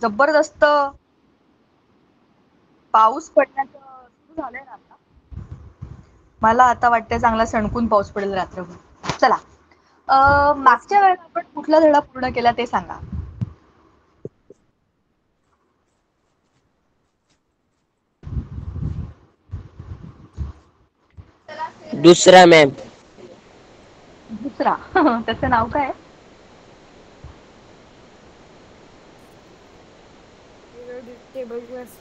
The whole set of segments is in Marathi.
जबरदस्त पाऊस पडण्याचं सुरू झालंय ना आता. मला आता वाटतंय चांगला सणकून पाऊस पडेल रात्रभर. चला, येस मागच्या वेळेला आपण कुठला धडा पूर्ण केला ते सांगा. दुसरा मॅम. दुसरा. त्याचं नाव काय? Periodic table class.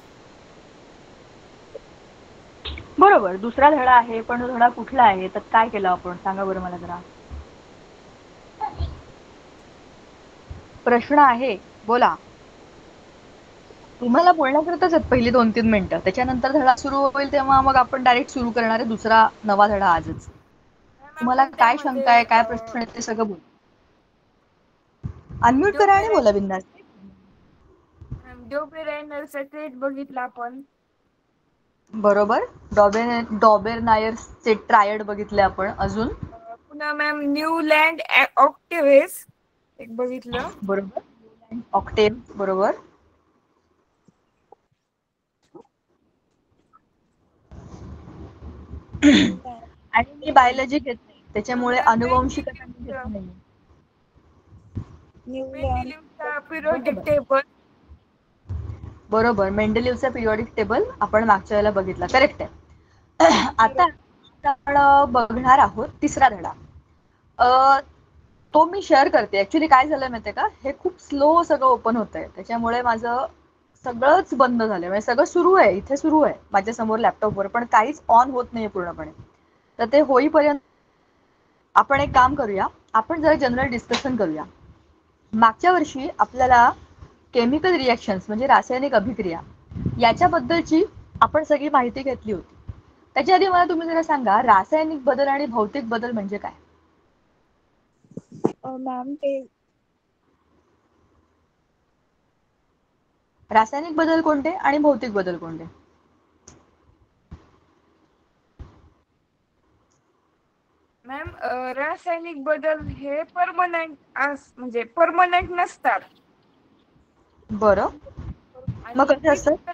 बरोबर, दुसरा धडा आहे. पण तो धडा कुठला आहे, तर काय केलं आपण सांगा बरं मला जरा. प्रश्न आहे, बोला. तुम्हाला बोलण्याकरताच आहेत पहिली 2-3 मिनिटं. त्याच्यानंतर धडा सुरू होईल तेव्हा मग आपण डायरेक्ट सुरू करणार आहे दुसरा नवा धडा आजच. मॅम तुम्हाला आपण काय शंका त्यामध्ये आहे, काय प्रश्न आहेत ते सगळं बोला. अनम्यूट करा आणि बोला बिंदास. डोबेरायनरचा ट्रेड बघितला आपण. बरोबर. डॉबेरनायर्सचे ट्रायड बघितले आपण. अजून पुन्हा मॅम न्यूलँड ऑक्टेव्हेस एक बघितलं. बरोबर. ऑक्टेव्ह बरोबर. आणि मी बायोलॉजी घेत नाही, त्याच्यामुळे मॅम अनुवंशिकता मी घेत नाही. मेंडेलिव्हचा पिरियोडिक बरोबर. टेबल. बरोबर, मेंडेलिव्हचा पिरियोडिक टेबल आपण मागच्या वेळेला बघितला. करेक्ट आहे. आता आपण बघणार आहोत तिसरा धडा. तो मी शेअर करते. ऍक्च्युली काय झालंय माहितीये का, हे खूप स्लो सगळं ओपन होत आहे, त्याच्यामुळे माझं सगळंच बंद झालंय. म्हणजे सगळं सुरू आहे, इथे सुरू आहे माझ्या समोर लॅपटॉपवर, पण काहीच ऑन होत नाहीये पूर्णपणे. तर ते होईपर्यंत आपण एक काम करूया, आपण जरा जनरल डिस्कशन करूया. मागच्या वर्षी आपल्याला केमिकल रिएक्शन्स म्हणजे रासायनिक अभिक्रिया याच्याबद्दलची आपण सगळी माहिती घेतली होती. त्याच्या आधी मला तुम्ही जरा सांगा, रासायनिक बदल आणि भौतिक बदल म्हणजे काय? मॅम ते रासायनिक बदल कोणते आणि भौतिक बदल कोणते? मॅम रासायनिक बदल हे परमनंट म्हणजे परमनंट नसतात. बरं, मग आणि कसे असतात?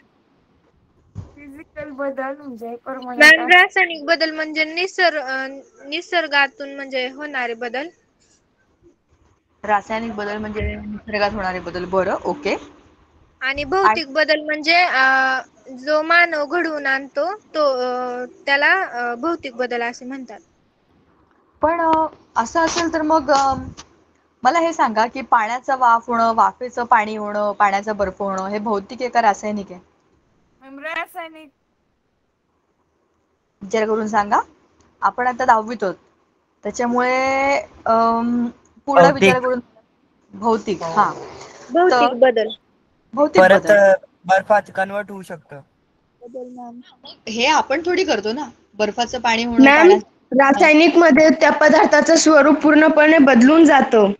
फिजिकल बदल म्हणजे परमनंट मॅम असतात. रासायनिक बदल म्हणजे निसर्गातून म्हणजे होणारे बदल. रासायनिक बदल म्हणजे निसर्गात होणारे बदल. बरं, ओके. आणि भौतिक बदल म्हणजे जो मानव घडवून आणतो तो त्याला भौतिक बदल असे म्हणतात. पण असं असेल तर मग मला हे सांगा की पाण्याचा वाफ होणं, वाफेचं पाणी होणं, पाण्याचा बर्फ होणं हे भौतिक आहे का रासायनिक आहे? रासायनिक. विचार करून सांगा. आपण आता 10वीत आहोत, त्याच्यामुळे पूर्ण विचार भौतिक. करून. भौतिक. हा, तर भौतिक बदल. भौतिक परत बदल. बर्फात कन्वर्ट होऊ शकतं. बदल मॅम. हे आपण थोडी करतो ना, बर्फाचं पाणी होणं, मॅम पाण्याचं. रासायनिक मध्ये त्या पदार्थाचं स्वरूप पूर्णपणे बदलून जातं.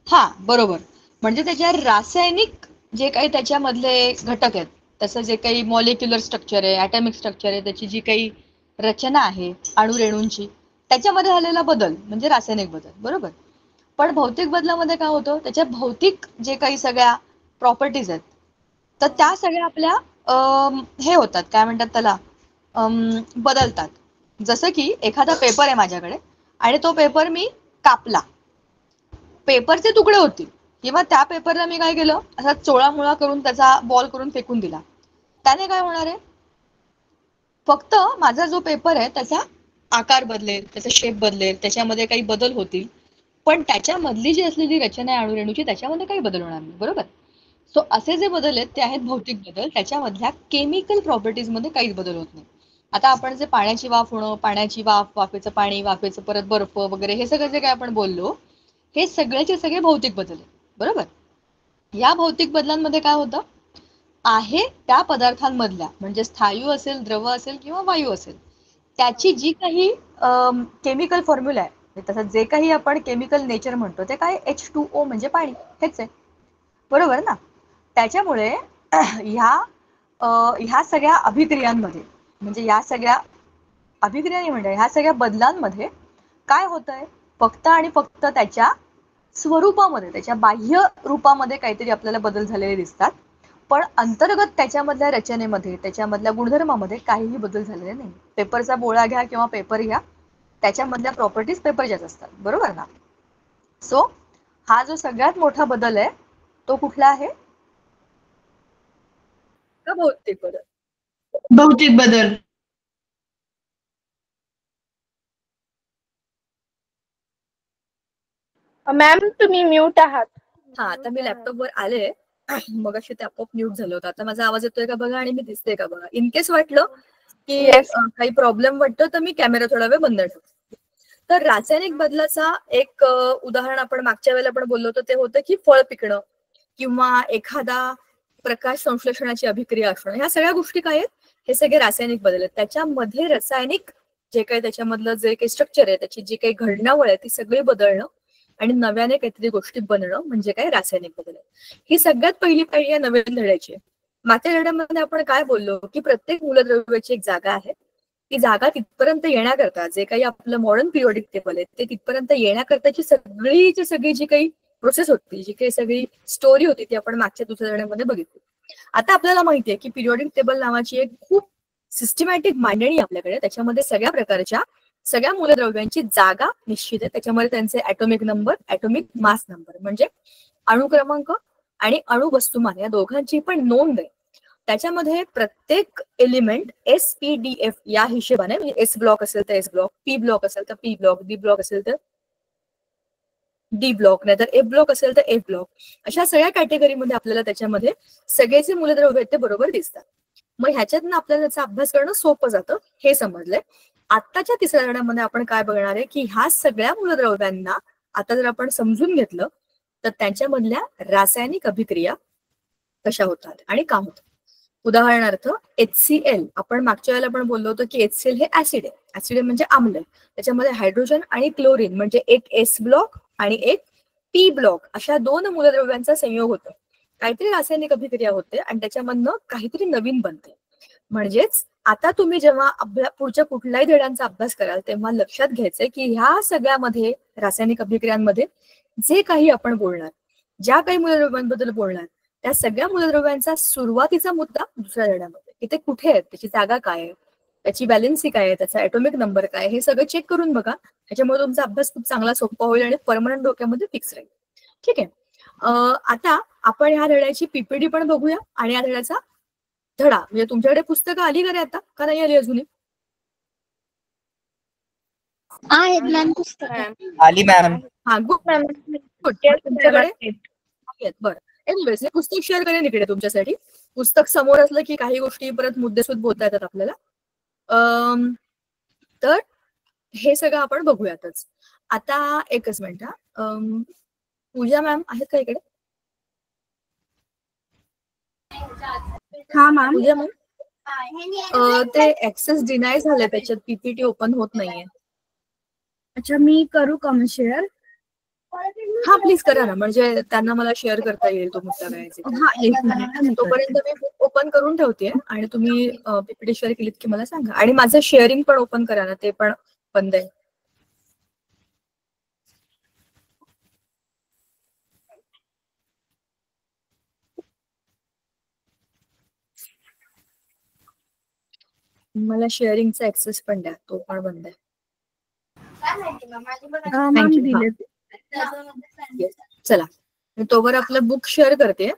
हा, बरोबर. म्हणजे त्याच्या रासायनिक जे काही त्याच्यामधले घटक आहेत, त्याचं जे काही मॉलिक्युलर स्ट्रक्चर आहे, ॲटॉमिक स्ट्रक्चर आहे, त्याची जी काही रचना आहे अणुरेणूंची, त्याच्यामध्ये झालेला बदल म्हणजे रासायनिक बदल. बरोबर. पण भौतिक बदलामध्ये काय होतं, त्याच्या भौतिक जे काही सगळ्या प्रॉपर्टीज आहेत, तर त्या सगळ्या आपल्या हे होतात, काय म्हणतात त्याला, बदलतात. जसं की एखादा पेपर आहे माझ्याकडे आणि तो पेपर मी कापला, पेपरचे तुकडे होतील किंवा त्या पेपरला मी काय केलं, असा चोळामुळा करून त्याचा बॉल करून फेकून दिला, त्याने काय होणार आहे, फक्त माझा जो पेपर आहे त्याचा आकार बदलेल, त्याचा शेप बदलेल, त्याच्यामध्ये काही बदल होतील, पण त्याच्यामधली जी असलेली रचना आहे अणुरेणूची त्याच्यामध्ये काही बदल होणार नाही. बरोबर. सो असे जे बदल आहेत ते आहेत भौतिक बदल. त्याच्यामधल्या केमिकल प्रॉपर्टीज मध्ये काहीच बदल होत नाही. आता आपण जे पाण्याची वाफ होणं, पाण्याची वाफ, वाफेचं पाणी, वाफेचं परत बर्फ वगैरे हे सगळं जे काही आपण बोललो, हे सगळ्याचे सगळे भौतिक बदल आहेत. बरोबर. या भौतिक बदलांमध्ये काय होतं, आहे त्या पदार्थांमधल्या म्हणजे स्थायू असेल, द्रव असेल किंवा वायू असेल, त्याची जी काही केमिकल फॉर्म्युला आहे, तसं जे काही आपण केमिकल नेचर म्हणतो ते काय, H2O म्हणजे पाणी, हेच आहे. बरोबर ना. त्याच्यामुळे ह्या सगळ्या अभिक्रियांमध्ये म्हणजे या सगळ्या अभिक्रिया म्हणजे ह्या सगळ्या बदलांमध्ये काय होतंय, फक्त आणि फक्त त्याच्या स्वरूपामध्ये, त्याच्या बाह्य रूपामध्ये काहीतरी आपल्याला बदल झालेले दिसतात, पण अंतर्गत त्याच्यामधल्या रचनेमध्ये, त्याच्यामधल्या गुणधर्मामध्ये काहीही बदल झालेले नाही. पेपरचा बोळा घ्या किंवा पेपर घ्या, त्याच्यामधल्या प्रॉपर्टीज पेपरच्याच असतात, बरोबर ना? सो हा जो सगळ्यात मोठा बदल आहे तो कुठला आहे? का भौतिक बदल? भौतिक बदल. मॅम तुम्ही म्यूट आहात. हा, आता मी लॅपटॉपवर आले, मग अशी ते आपोआप म्यूट झालं होतं. आता माझा आवाज येतोय का बघा आणि मी दिसते का बघा. इन केस वाटलं की Yes. काही प्रॉब्लेम वाटतो तर मी कॅमेरा थोडा वेळ बंद ठेवते. तर रासायनिक बदलाचा एक उदाहरण आपण मागच्या वेळेला पण बोललो होतो, ते होतं की फळ पिकणं किंवा एखादा प्रकाश संश्लेषणाची अभिक्रिया असणं. ह्या सगळ्या गोष्टी काय आहेत? हे सगळे रासायनिक बदल आहेत. त्याच्यामध्ये रासायनिक जे काही त्याच्यामधलं जे काही स्ट्रक्चर आहे, त्याची जी काही घडणावळ आहे ती सगळी बदलणं आणि नव्याने काहीतरी गोष्टी बनणं म्हणजे काय? रासायनिक बदल आहे. ही सगळ्यात पहिली पायरी या नवीन धड्याची. मागच्या धड्यामध्ये आपण काय बोललो की प्रत्येक मूलद्रव्याची एक जागा आहे. ती जागा तिथपर्यंत येण्याकरता जे काही आपलं मॉडर्न पिरियोडिक टेबल आहे ते तिथपर्यंत येण्याकरताची सगळी जी काही प्रोसेस होती, जी काही सगळी स्टोरी होती ती आपण मागच्या दुसऱ्या धड्यामध्ये बघितली. आता आपल्याला माहितीये की पिरियोडिक टेबल नावाची एक खूप सिस्टमॅटिक मांडणी आपल्याकडे, त्याच्यामध्ये सगळ्या प्रकारच्या सगळ्या मूलद्रव्यांची जागा निश्चित आहे. त्याच्यामध्ये त्यांचे atomic number, atomic mass number म्हणजे अणु क्रमांक आणि अणु वस्तुमान या दोघांची पण नोंद आहे. त्याच्यामध्ये प्रत्येक एलिमेंट SPDF या हिशेबाने, म्हणजे एस ब्लॉक असेल तर एस ब्लॉक, पी ब्लॉक असेल तर पी ब्लॉक, डी ब्लॉक असेल तर डी ब्लॉक, नाहीतर एफ ब्लॉक असेल तर एफ ब्लॉक, अशा सगळ्या कॅटेगरीमध्ये आपल्याला त्याच्यामध्ये सगळे जे मूलद्रव्य आहेत ते बरोबर दिसतात. मग ह्याच्यातनं आपल्याला त्याचा अभ्यास करणं सोपं जातं हे समजलंय. आत्ताच्या तिसऱ्या धड्यामध्ये आपण काय बघणार आहे की ह्या सगळ्या मूलद्रव्यांना आता जर आपण समजून घेतलं तर त्यांच्यामधल्या रासायनिक अभिक्रिया कशा होतात आणि का होतात. उदाहरणार्थ HCl, आपण मागच्या वेळेला आपण बोललो होतो की HCl हे ऍसिड आहे. ऍसिड म्हणजे आम्ल आहे. त्याच्यामध्ये हायड्रोजन आणि क्लोरीन म्हणजे एक एस ब्लॉक आणि एक पी ब्लॉक अशा दोन मूलद्रव्यांचा संयोग होतो. काहीतरी रासायनिक अभिक्रिया होते आणि त्याच्यामधनं काहीतरी नवीन बनते. म्हणजेच आता तुम्ही जेव्हा पुढच्या कुठल्याही धड्यांचा अभ्यास कराल तेव्हा लक्षात घ्यायचंय की ह्या सगळ्यामध्ये रासायनिक अभिक्रियांमध्ये जे काही आपण बोलणार, ज्या काही मूलद्रव्यांबद्दल बोलणार, त्या सगळ्या मूलद्रव्यांचा सुरुवातीचा मुद्दा दुसऱ्या धड्यामध्ये की ते कुठे आहेत, त्याची जागा काय आहे, त्याची बॅलन्सी काय आहे, त्याचा ॲटॉमिक नंबर काय, हे सगळं चेक करून बघा. त्याच्यामुळे तुमचा अभ्यास खूप चांगला सोपा होईल आणि परमनंट डोक्यामध्ये फिक्स राहील. ठीक आहे. आता आपण ह्या धड्याची PPT पण बघूया आणि या धड्याचा धडा म्हणजे तुमच्याकडे पुस्तकं आली का रे आता, का नाही आली अजूनही? आहेत मॅम पुस्तक. आली मॅम. हा, गुड. तुमच्याकडे आहेत. बरं, एनिवेज हे पुस्तक शेअर करेन इकडे तुमच्यासाठी. पुस्तक समोर असलं की काही गोष्टी परत मुद्देसूद बोलता येतात आपल्याला. तर हे सगळं आपण बघूयातच. आता एकच मिनिट. पूजा मॅम आहेत का इकडे? हा मॅम. पूजा मॅम, ते ऍक्सेस डिनाय झाले, त्याच्यात PPT ओपन होत नाहीये. अच्छा, मी करू का मग शेअर? हा, प्लीज करा ना, म्हणजे त्यांना मला शेअर करता येईल तो मुद्दा काय. हा, एक मिनिट. तोपर्यंत मी ओपन करून ठेवते आणि तुम्ही PPT शेअर केलीत की मला सांगा. आणि माझं शेअरिंग पण ओपन करा ना, ते पण बंद आहे. मला शेअरिंगचा ऍक्सेस पण द्या, तो पण बंद आहे. चला, मी तोवर आपलं बुक शेअर करते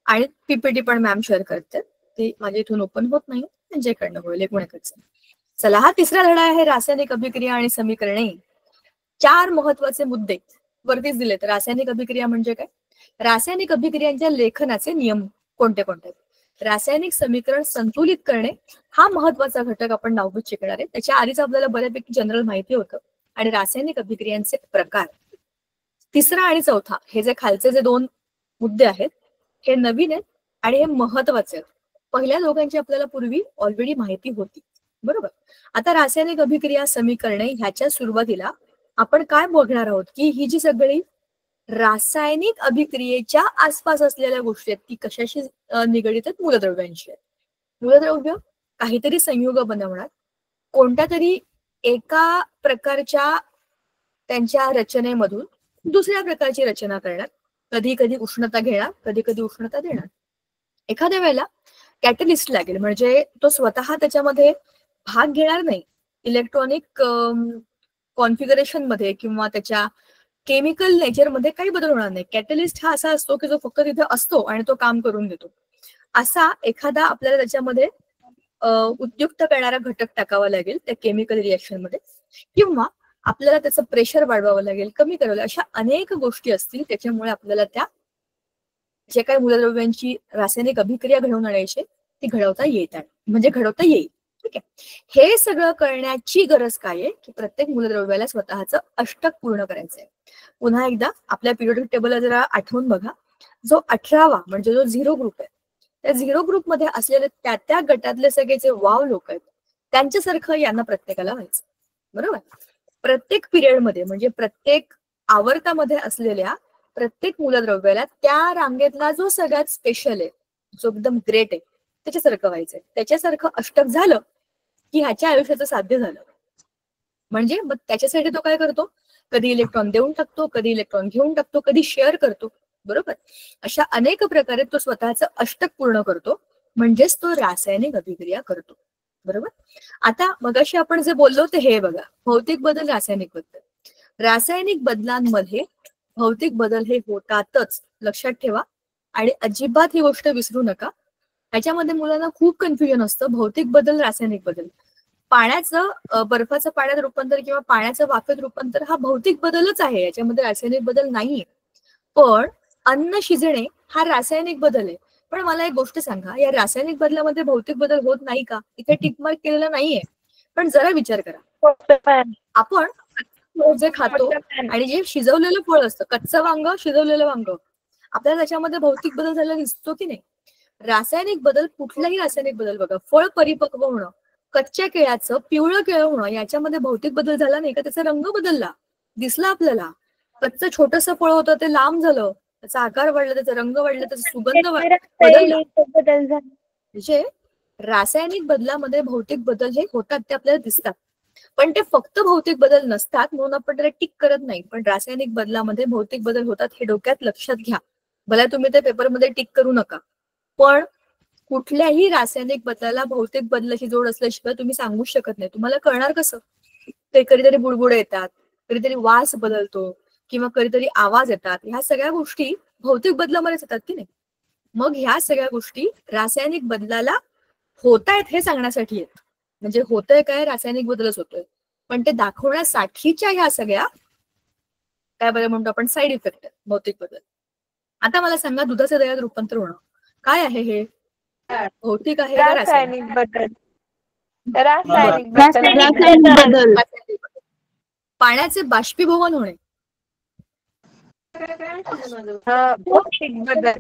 आणि PPT पण मॅम शेअर करते. ते माझ्या इथून ओपन होत नाही, त्यांच्याकडनं होईल एक एकच. चला, हा तिसरा धडा आहे रासायनिक अभिक्रिया आणि समीकरणे. 4 महत्वाचे मुद्दे वरतीच दिलेत. रासायनिक अभिक्रिया म्हणजे काय, रासायनिक अभिक्रियांच्या लेखनाचे नियम कोणते कोणते, रासायनिक समीकरण संतुलित करणे हा महत्वाचा घटक आपण नावभूत शिकणार आहे. त्याच्या आधीच आपल्याला बऱ्यापैकी जनरल माहिती होतं. आणि रासायनिक अभिक्रियांचे प्रकार, तिसरा आणि चौथा, हे जे खालचे जे 2 मुद्दे आहेत हे नवीन आहेत आणि हे महत्वाचे आहेत. पहिल्या दोघांची आपल्याला पूर्वी ऑलरेडी माहिती होती, बरोबर. आता रासायनिक अभिक्रिया समीकरणे ह्याच्या सुरुवातीला आपण काय बघणार आहोत की ही जी सगळी रासायनिक अभिक्रियेच्या आसपास असलेल्या गोष्टी आहेत ती कशाशी निगडीत आहेत, मूलद्रव्यांशी आहेत. मूलद्रव्य काहीतरी संयुग बनवणार, कोणत्या तरी एका प्रकारच्या त्यांच्या रचनेमधून दुसऱ्या प्रकारची रचना करणार, कधी कधी उष्णता घेणार, कधी कधी उष्णता देणार. एखाद्या वेळेला कॅटलिस्ट लागेल, म्हणजे तो स्वतः त्याच्यामध्ये भाग घेणार नाही, इलेक्ट्रॉनिक कॉन्फिगरेशन मध्ये किंवा त्याच्या केमिकल नेचरमध्ये काही बदल होणार नाही. कॅटलिस्ट हा असा असतो की जो फक्त तिथे असतो आणि तो काम करून देतो. असा एखादा आपल्याला त्याच्यामध्ये उद्युक्त करणारा घटक टाकावा लागेल त्या केमिकल रिएक्शन मध्ये, किंवा आपल्याला त्याचं प्रेशर वाढवावं लागेल, कमी करावं लागेल. अशा अनेक गोष्टी असतील त्याच्यामुळे आपल्याला त्या जे काही मूलद्रव्यांची रासायनिक अभिक्रिया घडवून आणायची ती घडवता येईल. ठीक आहे. हे सगळं करण्याची गरज काय आहे की प्रत्येक मूलद्रव्याला स्वतःचं अष्टक पूर्ण करायचं आहे. पुन्हा एकदा आपल्या पिरियोडिक टेबलला जरा आठवून बघा. जो 18वा म्हणजे जो 0 ग्रुप आहे, त्या 0 ग्रुप मध्ये असलेले त्या गटातले सगळे जे वाव लोक आहेत त्यांच्यासारखं यांना प्रत्येकाला व्हायचं. बरोबर. प्रत्येक पिरियडमध्ये म्हणजे प्रत्येक आवर्तामध्ये असलेल्या प्रत्येक मूलद्रव्याला त्या रांगेतला जो सगळ्यात स्पेशल आहे, जो एकदम ग्रेट आहे, त्याच्यासारखं व्हायचंय. त्याच्यासारखं अष्टक झालं की ह्याच्या आयुष्याचं साध्य झालं. म्हणजे मग त्याच्यासाठी तो काय करतो, कधी इलेक्ट्रॉन देऊन टाकतो, कधी इलेक्ट्रॉन घेऊन टाकतो, कधी शेअर करतो. बरोबर. अशा अनेक प्रकारे तो स्वतःचं अष्टक पूर्ण करतो, म्हणजेच तो रासायनिक अभिक्रिया करतो. बरोबर. आता मगाशी आपण जे बोललो ते हे बघा, भौतिक बदल, रासायनिक बदल. रासायनिक बदलांमध्ये भौतिक बदल हे होतातच, लक्षात ठेवा. आणि अजिबात ही गोष्ट विसरू नका. ह्याच्यामध्ये मुलांना खूप कन्फ्युजन असतं. भौतिक बदल, रासायनिक बदल. पाण्याचं बर्फाचं पाण्यात रूपांतर किंवा पाण्याचं वाफेत रूपांतर हा भौतिक बदलच आहे, याच्यामध्ये रासायनिक बदल नाहीये. पण अन्न शिजणे हा रासायनिक बदल आहे. पण मला एक गोष्ट सांगा, या रासायनिक बदलामध्ये भौतिक बदल होत नाही का? इथे टिकमार्क केलेला नाहीये. पण जरा विचार करा, आपण जे खातो आणि जे शिजवलेलं फळ असतं, कच्चं वांग, शिजवलेलं वांग, आपल्याला त्याच्यामध्ये भौतिक बदल झाला दिसतो की नाही? रासायनिक बदल, कुठलाही रासायनिक बदल बघा, फळ परिपक्व होणं, कच्च्या केळाचं पिवळं केळ होणं, याच्यामध्ये भौतिक बदल झाला नाही का? त्याचा रंग बदलला, दिसला आपल्याला. कच्चं छोटंसं फळ होतं ते लांब झालं, त्याचा आकार वाढला, त्याचा रंग वाढला, त्याचा सुगंध बदलला. म्हणजे रासायनिक बदलामध्ये भौतिक बदल हे होतात, ते आपल्याला दिसतात. पण ते फक्त भौतिक बदल नसतात म्हणून आपण त्याला टिक करत नाही. पण रासायनिक बदलामध्ये भौतिक बदल होतात हे डोक्यात लक्षात घ्या. भला तुम्ही ते पेपरमध्ये टिक करू नका, पण कुठल्याही रासायनिक बदलाला भौतिक बदलाची जोड असल्याशिवाय तुम्ही सांगू शकत नाही. तुम्हाला कळणार कसं? ते कधीतरी बुडबुडे येतात, कधीतरी वास बदलतो, किंवा कधीतरी आवाज येतात. ह्या सगळ्या गोष्टी भौतिक बदलामध्येच येतात की नाही? मग ह्या सगळ्या गोष्टी रासायनिक बदलाला होतायत हे सांगण्यासाठी आहेत. म्हणजे होतंय काय, रासायनिक बदलच होतोय. पण ते दाखवण्यासाठीच्या ह्या सगळ्या काय बरं म्हणतो आपण, साईड इफेक्ट आहेत भौतिक बदल. आता मला सांगा, दुधाचं दह्यात रूपांतर होणं काय आहे हे? भौतिक आहे का रासायनिक बदल? रासायनिक बदल. पाण्याचे बाष्पीभवन होणे, भौतिक बदल.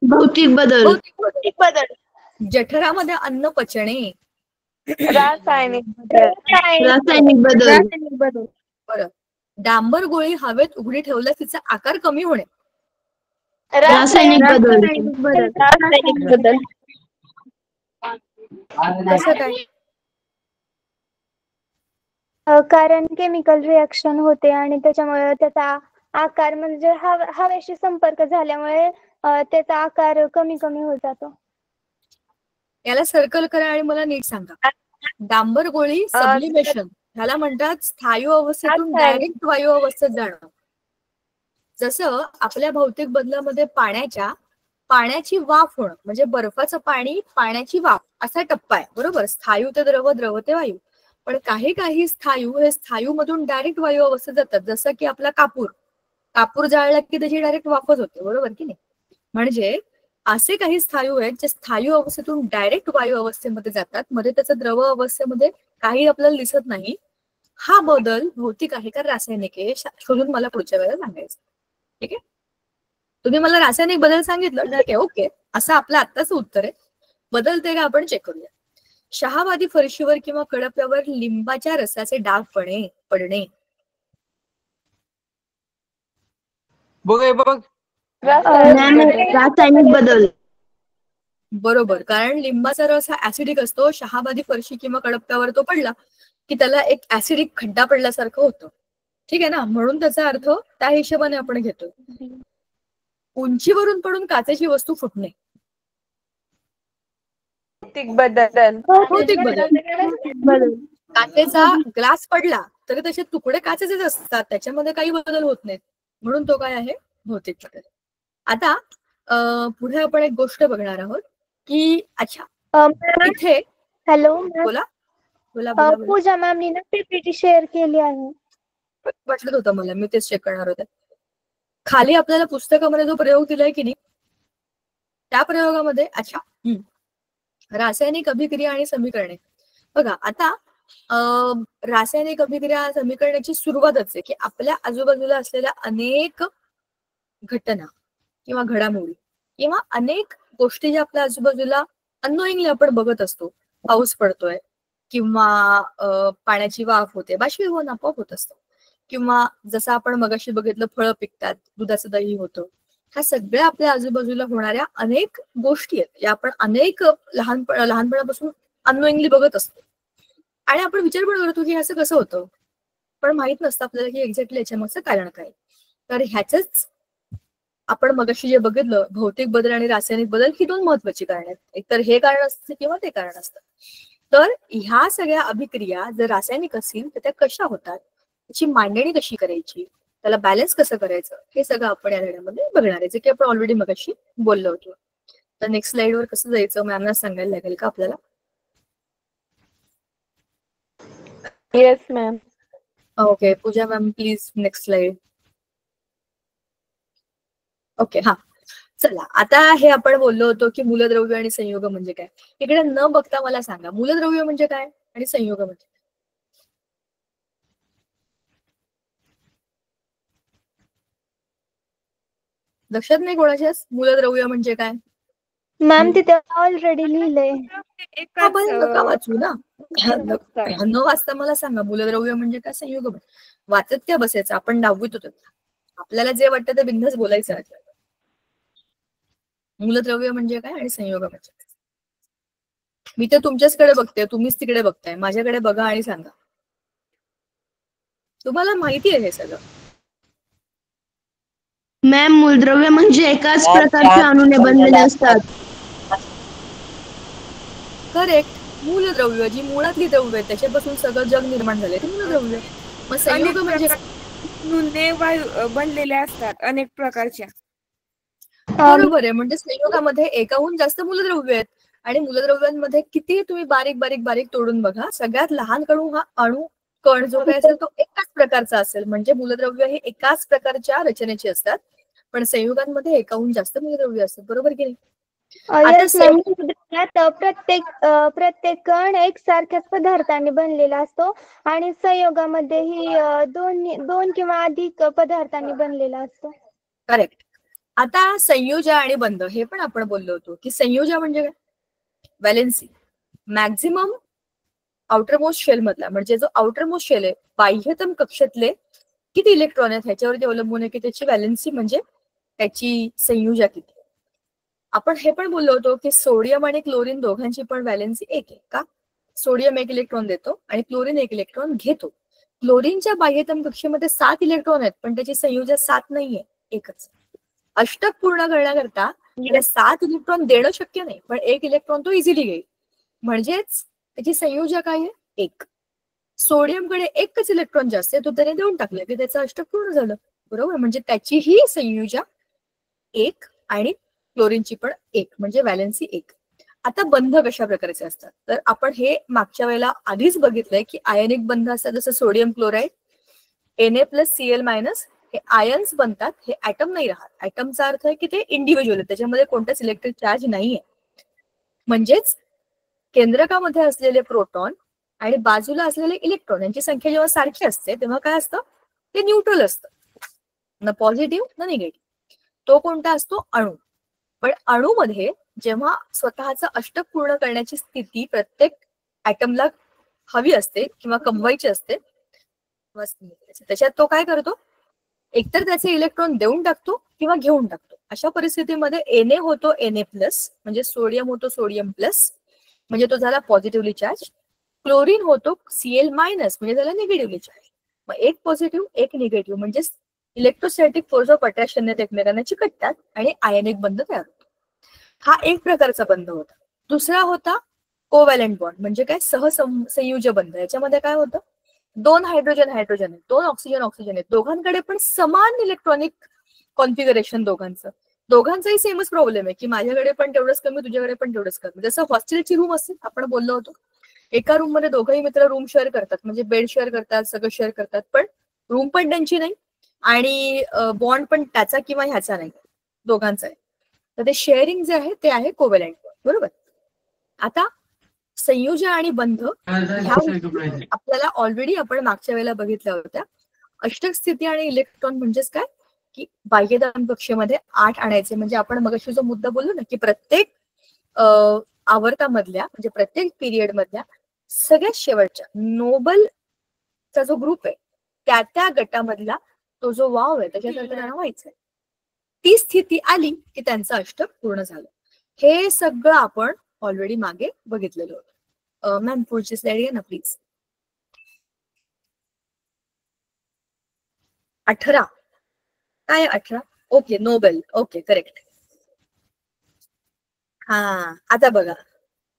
भौतिक बदल. भौतिक बदल. जठरामध्ये अन्न पचणे, रासायनिक बदल. रासायनिक बदल. बरं. डांबर गोळी हवेत उघडी ठेवल्यास तिचा आकार कमी होणे, रासायनिक बदल. रासायनिक बदल. कसं काय? कारण केमिकल रिएक्शन होते आणि त्याच्यामुळे त्याचा आकार म्हणजे हवेशी संपर्क झाल्यामुळे त्याचा आकार कमी कमी होत जातो. याला सर्कल करा आणि मला नीट सांगा. डांबर गोळी सब्लिमेशन, ह्याला म्हणतात स्थायू अवस्थेतून डायरेक्ट वायू अवस्थेत जाणं. जसं आपल्या भौतिक बदलामध्ये पाण्याची वाफ होणं, म्हणजे बर्फाचं पाणी, पाण्याची वाफ असा टप्पा आहे. बरोबर. स्थायू ते द्रव, द्रव ते वायू. पण काही स्थायू हे स्थायू मधून डायरेक्ट वायू अवस्थेत जातात. जसं की आपला कापूर जाळला की त्याची डायरेक्ट वाफच होते. बरोबर की नाही? म्हणजे असे काही स्थायू आहेत जे स्थायू अवस्थेतून डायरेक्ट वायू अवस्थेमध्ये जातात, मध्ये त्याचं द्रव अवस्थेमध्ये काही आपल्याला दिसत नाही. हा बदल भौतिक आहे का रासायनिक आहे शोधून मला पुढच्या वेळेला सांगायचं. ठीक आहे. तुम्ही मला रासायनिक बदल सांगितलं, ठीक आहे, ओके, असं आपलं आत्ताच उत्तर आहे. बदलते का आपण चेक करूया. शहावादी फरशीवर किंवा कडप्यावर लिंबाच्या रसाचे डाग पडणे. बघ. रासायनिक बदल. बरोबर. कारण लिंबाचा रस हा ऍसिडिक असतो. शहावादी फरशी किंवा कडप्यावर तो पडला की त्याला एक ऍसिडिक खड्डा पडल्यासारखं होतं. ठीक आहे ना, म्हणून त्याचा अर्थ त्या हिशोबाने आपण घेतो. उंचीवरून पडून काचेची वस्तू फुटणे. भौतिक बदल. भौतिक बदल. काचेचा ग्लास पडला तरी त्याचे तुकडे काचेचेच असतात, त्याच्यामध्ये काही बदल होत नाहीत, म्हणून तो काय आहे, भौतिक बदल. आता पुढे आपण एक गोष्ट बघणार आहोत की अच्छा इथे हॅलो बोला बोला बोला बोला. पूजा मॅमनी ना पीपीटी शेअर केली आहे. वाटलं होतं मला, मी तेच चेक करणार होते. खाली आपल्याला पुस्तकामध्ये जो प्रयोग दिलाय की नाही, त्या प्रयोगामध्ये अच्छा रासायनिक अभिक्रिया आणि समीकरणे बघा. आता रासायनिक अभिक्रिया समीकरणाची सुरुवातच आहे की आपल्या आजूबाजूला असलेल्या अनेक घटना किंवा घडामोडी किंवा अनेक गोष्टी ज्या आपल्या आजूबाजूला अननोईंगली आपण बघत असतो. पाऊस पडतोय किंवा पाण्याची वाफ होते, बाष्पीभवन आपोआप होत असतं, किंवा जसं आपण मगाशी बघितलं फळं पिकतात, दुधाचं दही होतं. ह्या सगळ्या आपल्या आजूबाजूला होणाऱ्या अनेक गोष्टी आहेत, या आपण अनेक लहानपणापासून अननोईंगली बघत असतो आणि आपण विचार पण करतो की असं कसं होतं, पण माहित नसतं आपल्याला की एक्झॅक्टली याच्या मागचं कारण काय. तर ह्याच आपण मगाशी जे बघितलं, भौतिक बदल आणि रासायनिक बदल ही दोन महत्वाची कारण आहेत. एकतर हे कारण असतं किंवा ते कारण असतं. तर ह्या सगळ्या अभिक्रिया जर रासायनिक असतील तर त्या कशा होतात, त्याची मांडणी कशी करायची, त्याला बॅलन्स कसं करायचं, हे सगळं आपण या धड्यामध्ये बघणार आहे, जे की आपण ऑलरेडी मगाशी बोललो होतो. तर नेक्स्ट स्लाइडवर कसं जायचं मॅमना सांगायला लागेल का आपल्याला? Yes ma'am. Okay Pooja ma'am please next slide. Okay हा चला, आता हे आपण बोललो होतो की मूलद्रव्य आणि संयोग म्हणजे काय. इकडे न बघता मला सांगा मूलद्रव्य म्हणजे काय आणि संयोग म्हणजे काय? लक्षात नाही कोणाच्याच मूलद्रव्य म्हणजे काय? मॅम तिथे ऑलरेडी लिहिलंय. नका वाचू ना, न वाचता मला सांगा मूलद्रव्य म्हणजे काय, संयोग म्हणजे. वाचत क्या बसायचं, आपण 10वीत होतो, आपल्याला जे वाटतं ते बिनधास्त बोलायचं आहे. मूलद्रव्य म्हणजे काय आणि संयोग म्हणजे काय. मी तर तुमच्याचकडे बघते, तुम्हीच तिकडे बघताय, माझ्याकडे बघा आणि सांगा. तुम्हाला माहिती आहे हे सगळं. मॅम मूलद्रव्य म्हणजे एकाच प्रकारच्या अणूने बनलेले असतात. करेक्ट. मूलद्रव्य जी मुळातली द्रव्य आहे त्याच्यापासून सगळं जग निर्माण झालंय ते मूलद्रव्य. मग संयोग म्हणजे बनलेले असतात अनेक प्रकारच्या. बरोबर आहे, म्हणजे संयोगामध्ये एकाहून जास्त मूलद्रव्य आहेत आणि मूलद्रव्यांमध्ये किती तुम्ही बारीक बारीक बारीक तोडून बघा, सगळ्यात लहान कण जो काय असेल तो एकाच प्रकारचा असेल, म्हणजे मूलद्रव्य हे एकाच प्रकारच्या रचनेची असतात, पण संयोगांमध्ये एकाहून जास्त मूलद्रव्य असतात. बरोबर की नाही? प्रत्येक कण एकसारख्याच पदार्थाने बनलेला असतो आणि संयोगामध्ये ही दोन किंवा अधिक पदार्थांनी बनलेला असतो. करेक्ट. आता संयोजा आणि बंध हे पण आपण बोललो होतो की संयोजा म्हणजे काय, व्हॅलेन्सी. मॅक्झिमम आउटरमोस्ट शेल मधला, म्हणजे जो आउटरमोस्ट शेल आहे बाह्यतम कक्षेतले किती इलेक्ट्रॉन आहेत ह्याच्यावरती अवलंबून आहे की त्याची व्हॅलेन्सी म्हणजे त्याची संयोजा किती. आपण हे पण बोललो होतो की सोडियम आणि क्लोरीन दोघांची पण व्हॅलेन्सी एक आहे का. सोडियम 1 इलेक्ट्रॉन देतो आणि क्लोरीन 1 इलेक्ट्रॉन घेतो. क्लोरीनच्या बाह्यतम कक्षेमध्ये 7 इलेक्ट्रॉन आहेत पण त्याची संयोजा 7 नाहीये, एकच. अष्टक पूर्ण करण्याकरता 7 इलेक्ट्रॉन देणं शक्य नाही, पण 1 इलेक्ट्रॉन तो इझिली घेईल, म्हणजेच त्याची संयोजा काय आहे, 1. सोडियमकडे एकच इलेक्ट्रॉन जास्त आहे, तो त्याने देऊन टाकलं की त्याचं अष्टक पूर्ण झालं. बरोबर, म्हणजे त्याचीही संयोजा 1 आणि क्लोरीनची पण 1, म्हणजे व्हॅलेन्सी 1. आता बंध कशा प्रकारचे असतात, तर आपण हे मागच्या वेळेला आधीच बघितलंय की आयनिक बंध असतात, जसं सोडियम क्लोराईड Na+Cl- हे आयन्स बनतात, हे ऍटम नाही राहत. ऍटमचा अर्थ आहे की ते इंडिव्हिज्युअल आहे, त्याच्यामध्ये कोणताच इलेक्ट्रिक चार्ज नाहीये. म्हणजेच केंद्रकामध्ये असलेले प्रोटॉन आणि बाजूला असलेले इलेक्ट्रॉन यांची संख्या जेव्हा सारखी असते तेव्हा काय असतं, ते न्यूट्रल असतं, ना पॉझिटिव्ह ना निगेटिव्ह. तो कोणता असतो, अणू. पण अणूमध्ये जेव्हा स्वतःचं अष्टक पूर्ण करण्याची स्थिती प्रत्येक ऍटमला हवी असते किंवा कमवायची असते, त्याच्यात तो काय करतो, एकतर त्याचे इलेक्ट्रॉन देऊन टाकतो किंवा घेऊन टाकतो. अशा परिस्थितीमध्ये Na होतो Na+, म्हणजे सोडियम होतो सोडियम प्लस, म्हणजे तो झाला पॉझिटिव्हली चार्ज. क्लोरीन होतो Cl-, म्हणजे झाला निगेटिव्हली चार्ज. मग एक पॉझिटिव्ह एक निगेटिव्ह म्हणजे इलेक्ट्रोस्टॅटिक फोर्स ऑफ अट्रॅक्शनने ते एकमेकांना चिकटतात आणि आयनिक बंध तयार होतो. हा एक प्रकारचा बंध होता. दुसरा होता कोव्हॅलंट बॉन्ड म्हणजे काय, सहसंयुज बंध. याच्यामध्ये काय होतं, दोन हायड्रोजन आहेत, दोन ऑक्सिजन आहेत, दोघांकडे पण समान इलेक्ट्रॉनिक कॉन्फिगरेशन, दोघांचाही सेमच प्रॉब्लेम आहे की माझ्याकडे पण तेवढंच कमी, तुझ्याकडे पण तेवढंच कमी. जसं हॉस्टेलची रूम असते, आपण बोललो होतो, एका रूम मध्ये दोघंही मित्र रूम शेअर करतात, म्हणजे बेड शेअर करतात, सगळं शेअर करतात, पण रूम पण त्यांची नाही आणि बॉन्ड पण त्याचा किंवा ह्याचा नाही, दोघांचा आहे. तर ते शेअरिंग जे आहे ते आहे कोव्हॅलंट बॉन्ड. बरोबर. आता संयुज आणि बंध ह्या आपल्याला ऑलरेडी आपण मागच्या वेळेला बघितल्या होत्या. अष्टक स्थिती आणि इलेक्ट्रॉन म्हणजेच काय की बाह्यदान कक्षेमध्ये 8 आणायचे. म्हणजे आपण मगाशी जो मुद्दा बोललो ना की प्रत्येक आवर्तामधल्या म्हणजे प्रत्येक पिरियड मधल्या सगळ्यात शेवटच्या नोबलचा जो ग्रुप आहे त्या गटामधला तो जो वाव आहे त्याच्यासारखं त्यांना व्हायचंय. ती स्थिती आली की त्यांचं अष्टक पूर्ण झालं. हे सगळं आपण ऑलरेडी मागे बघितलेलं होतं. मॅम पुढची स्लाइड घ्या ना प्लीज. 18 काय 18? Okay, Nobel. Okay, correct. हा, आता बघा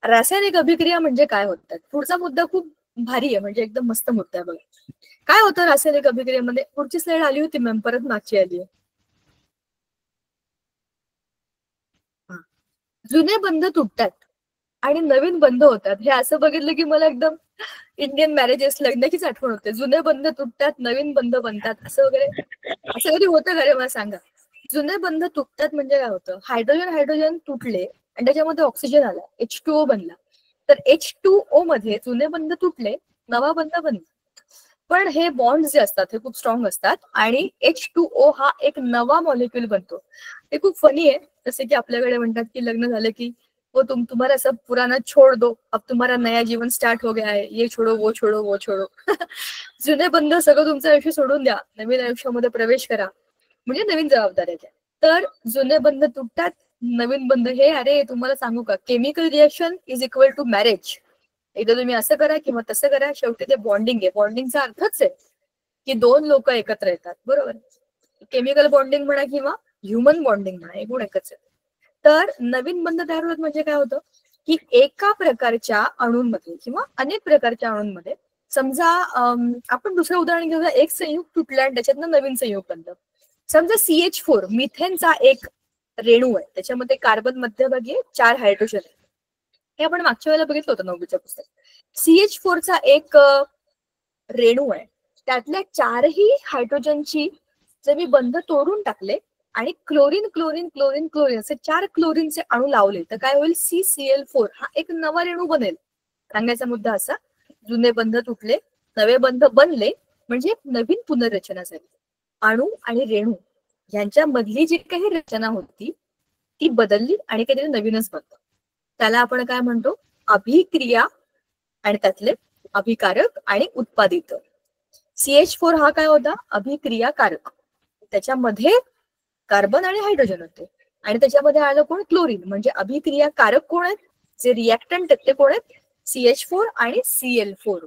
रासायनिक अभिक्रिया म्हणजे काय होतात. पुढचा मुद्दा खूप भारी आहे, म्हणजे एकदम मस्त मुद्दा आहे. बघा काय होतं रासायनिक अभिक्रियेमध्ये. पुढची स्लाइड आली होती मॅम, परत मागची आली आहे. जुने बंध तुटतात आणि नवीन बंध होतात. हे असं बघितलं की मला एकदम इंडियन मॅरेजेस लग्नाचीच आठवण होते. जुने बंध तुटतात, नवीन बंध बनतात, असं वगैरे. असं कधी होतं का रे, मला सांगा. जुने बंध तुटतात म्हणजे काय होतं, हायड्रोजन तुटले आणि त्याच्यामध्ये ऑक्सिजन आला, H2O बनला. तर H2O मध्ये जुने बंध तुटले, नवा बंध बनला. पण हे बॉन्ड जे असतात हे खूप स्ट्रॉंग असतात आणि H2O हा एक नवा मॉलिक्यूल बनतो. हे खूप फनी आहे. जसे की आपल्याकडे म्हणतात की लग्न झालं की वो तुम्हारा सब पुराना छोड़ दो, अब तुम्हारा नया जीवन स्टार्ट हो गया है, ये छोड़ो वो छोड़ो वो छोड़ो. जुने बंध सगळं तुमचं आयुष्य सोडून द्या, नवीन आयुष्यामध्ये प्रवेश करा, म्हणजे नवीन जबाबदाऱ्या द्या. तर जुने बंध तुटतात, नवीन बंध. हे अरे तुम्हाला सांगू का, chemical reaction is equal to marriage. एकदा तुम्ही असं करा किंवा तसं करा, शेवटी ते बॉन्डिंग आहे. बॉन्डिंगचा अर्थच आहे की दोन लोक एकत्र येतात. बरोबर. केमिकल बॉन्डिंग म्हणा किंवा ह्युमन बॉन्डिंग म्हणा, हे गुण एकच आहे. तर नवीन बंध तयार होत म्हणजे काय होतं की एका प्रकारच्या अणूंमध्ये किंवा अनेक प्रकारच्या अणूंमध्ये, समजा आपण दुसरं उदाहरण घेऊया, एक संयुग तुटला आणि त्याच्यातनं नवीन संयुग बनलं. समजा CH4 मिथेनचा एक रेणू आहे, त्याच्यामध्ये कार्बन मध्यभागी 4 हायड्रोजन आहे. हे आपण मागच्या वेळेला बघितलं होतं 9वीच्या पुस्तकात. CH4 चा एक रेणू आहे, त्यातल्या 4ही हायड्रोजनची जे मी बंध तोडून टाकले आणि क्लोरीन क्लोरीन क्लोरीन क्लोरीन असे 4 क्लोरीनचे अणू लावले, तर काय होईल, CCl4 हा एक नवा रेणू बनेल. सांगायचा मुद्दा असा, जुने बंध तुटले, नवे बंध बनले, म्हणजे नवीन पुनर्रचना झाली. अणू आणि रेणू यांच्या मधली जी काही रचना होती ती बदलली आणि काहीतरी नवीनच बनतं. त्याला आपण काय म्हणतो, अभिक्रिया आणि त्यातले अभिकारक आणि उत्पादित. CH4 हा काय होता, अभिक्रियाकारक. त्याच्यामध्ये कार्बन आणि हायड्रोजन होते आणि त्याच्यामध्ये आलं कोण, क्लोरीन. म्हणजे अभिक्रियाकारक कोण आहेत, जे रिएक्टंट आहेत ते कोण आहेत, CH4 आणि Cl4.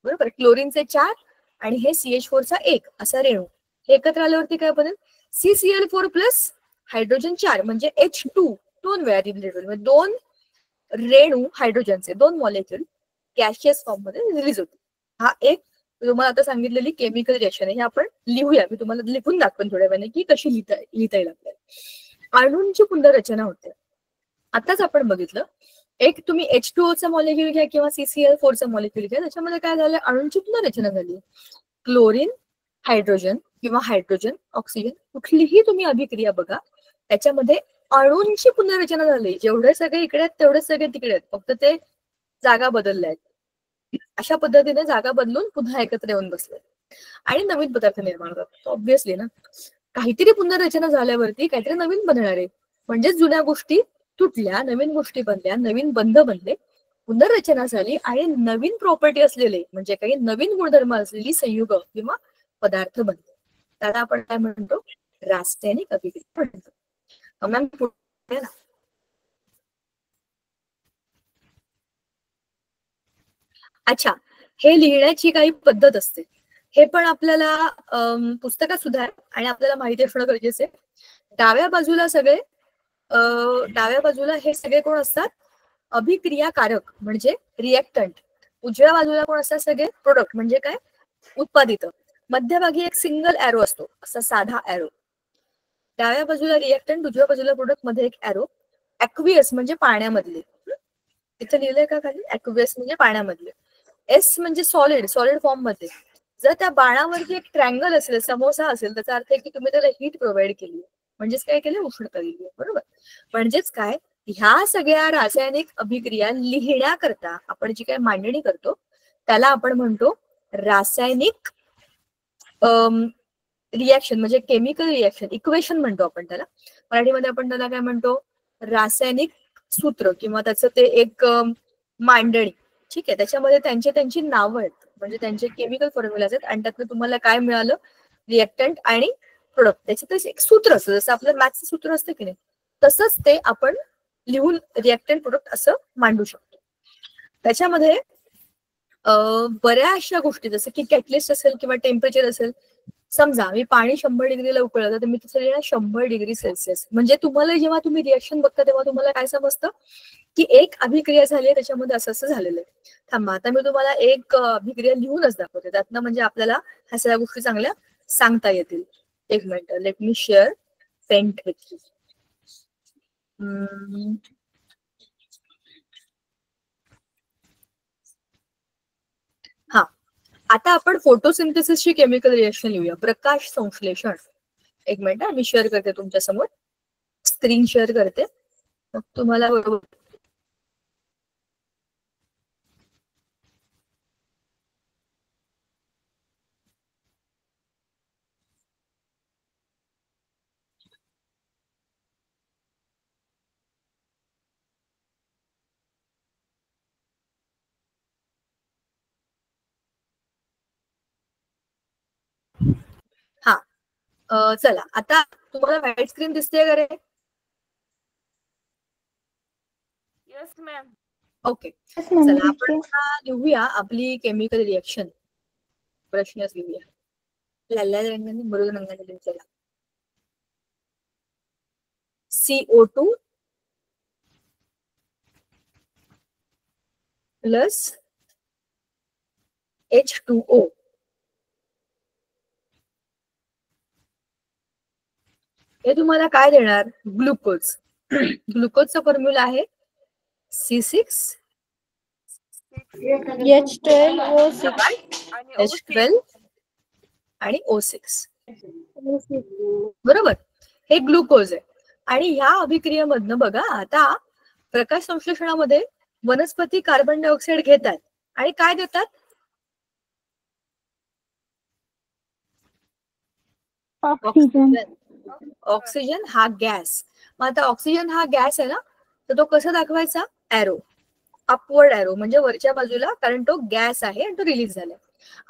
बरोबर. क्लोरीनचे 4 आणि हे CH4 चा 1 असा रेणू, हे एकत्र आल्यावरती काय बनेल, CCl4 प्लस हायड्रोजन 4 म्हणजे H2 दोन वेळा रिलीज होईल. म्हणजे दोन रेणू हायड्रोजनचे, दोन मॉलिक्यूल गॅशियस फॉर्म मध्ये रिलीज होते. हा एक तुम्हाला आता सांगितलेली केमिकल रिएक्शन आहे. हे आपण लिहूया, मी तुम्हाला लिहून दाखवेन थोड्या वेळाने की कशी लिहिता येईल आपल्याला. अणूंची पुनर्रचना होते. आताच आपण बघितलं, एक तुम्ही H2O चा मॉलिक्यूल घ्या किंवा CCl4 चा मॉलिक्यूल घ्या, त्याच्यामध्ये काय झालं, अणूंची पुनर्रचना झाली. क्लोरीन, हायड्रोजन किंवा हायड्रोजन, ऑक्सिजन, कुठलीही तुम्ही अभिक्रिया बघा, त्याच्यामध्ये अणूंची पुनर्रचना झाली. जेवढे सगळे इकडे आहेत तेवढे सगळे तिकडे आहेत, फक्त ते जागा बदलल्या आहेत. अशा पद्धतीने जागा बदलून पुन्हा एकत्र येऊन बसले आणि नवीन पदार्थ निर्माण होतात. ऑब्व्हियसली ना, काहीतरी पुनर्रचना झाल्यावरती काहीतरी नवीन बनणार आहे. म्हणजे जुन्या गोष्टी तुटल्या, नवीन गोष्टी बनल्या, नवीन बंध बनले, पुनर्रचना झाली आणि नवीन प्रॉपर्टी असलेले म्हणजे काही नवीन गुणधर्म असलेली संयुग किंवा पदार्थ बनले. त्याला आपण काय म्हणतो, रासायनिक अभिक्रिया म्हणतो. मॅम पुढे ना. अच्छा, हे लिहिण्याची काही पद्धत असते. हे पण आपल्याला पुस्तकात सुद्धा आहे आणि आपल्याला माहिती असणं गरजेचं आहे. डाव्या बाजूला हे सगळे कोण असतात? अभिक्रियाकारक म्हणजे रिएक्टंट. उजव्या बाजूला कोण असतात? सगळे प्रोडक्ट म्हणजे काय? उत्पादित. मध्यभागी एक सिंगल एरो असतो, असा साधा एरो. डाव्या बाजूला रिएक्टंट, उजव्या बाजूला प्रोडक्ट, मध्ये एक एरो. ऍक्वियस म्हणजे पाण्यामधले. इथे लिहिलंय का खाली? ऍक्वियस म्हणजे पाण्यामधले. एस म्हणजे सॉलिड फॉर्म मध्ये. जर त्या बाणावरती एक ट्रँगल असेल, समोसा असेल, त्याचा अर्थ आहे की तुम्ही त्याला हीट प्रोव्हाइड केली, म्हणजेच काय केलं? उष्णता दिली आहे. बरोबर. म्हणजेच काय? ह्या सगळ्या रासायनिक अभिक्रिया लिहिण्याकरता आपण जी काय मांडणी करतो त्याला आपण म्हणतो रासायनिक रिॲक्शन, म्हणजे केमिकल रिॲक्शन, इक्वेशन म्हणतो आपण त्याला. मराठीमध्ये आपण त्याला काय म्हणतो? रासायनिक सूत्र किंवा त्याचं ते एक मांडणी. ठीक आहे. त्याच्यामध्ये त्यांची नावं आहेत, म्हणजे त्यांचे केमिकल फॉर्म्युलाज आहेत आणि त्यातनं तुम्हाला काय मिळालं? रिएक्टंट आणि प्रोडक्ट. त्याच्यात एक सूत्र असतं, जसं आपलं मॅथ्सचं सूत्र असतं की नाही, तसंच ते आपण लिहून रिएक्टंट प्रोडक्ट असं मांडू शकतो. त्याच्यामध्ये बऱ्याचशा गोष्टी, जसं की कॅटलिस्ट असेल किंवा टेम्परेचर असेल. समजा मी पाणी 100 डिग्रीला उकळलं तर मी तिथे लिहिणार 100 डिग्री सेल्सिअस. म्हणजे तुम्हाला जेव्हा तुम्ही रिएक्शन बघता तेव्हा तुम्हाला काय समजतं? की एक अभिक्रिया झाली आहे, त्याच्यामध्ये असं असं झालेलं आहे. थांबा, आता मी तुम्हाला एक अभिक्रिया लिहूनच दाखवते, त्यातनं म्हणजे आपल्याला ह्या सगळ्या गोष्टी चांगल्या सांगता येतील. एक minute, let me share paint with you. हा, आता आपण फोटोसिंथेसिसची केमिकल रिएक्शन लिहूया. प्रकाश संश्लेषण. एक मिनिट, मी शेअर करते तुमच्या समोर, स्क्रीन शेअर करते, मग तुम्हाला बरोबर. हा, चला, आता तुम्हाला व्हाईट स्क्रीन दिसते का रे? Yes ma'am. ओके. चला, आपण लिहूया आपली केमिकल रिएक्शन. प्रश्नच लिहूया. लाल रंगाने, मृद रंगाने लिहू. चला. CO2 plus H2O. हे तुम्हाला काय देणार? ग्लुकोज. ग्लुकोजचा फॉर्म्युला आहे C6H12O6 आणि O6. बरोबर. हे ग्लुकोज आहे. आणि ह्या अभिक्रियेमधनं बघा, आता प्रकाश संश्लेषणामध्ये वनस्पती कार्बन डायऑक्साईड घेतात आणि काय देतात? ऑक्सिजन हा गॅस. मग आता ऑक्सिजन हा गॅस आहे ना, तर तो कसा दाखवायचा? एरो, अपवर्ड एरो, म्हणजे वरच्या बाजूला, कारण तो गॅस आहे आणि तो रिलीज झालाय.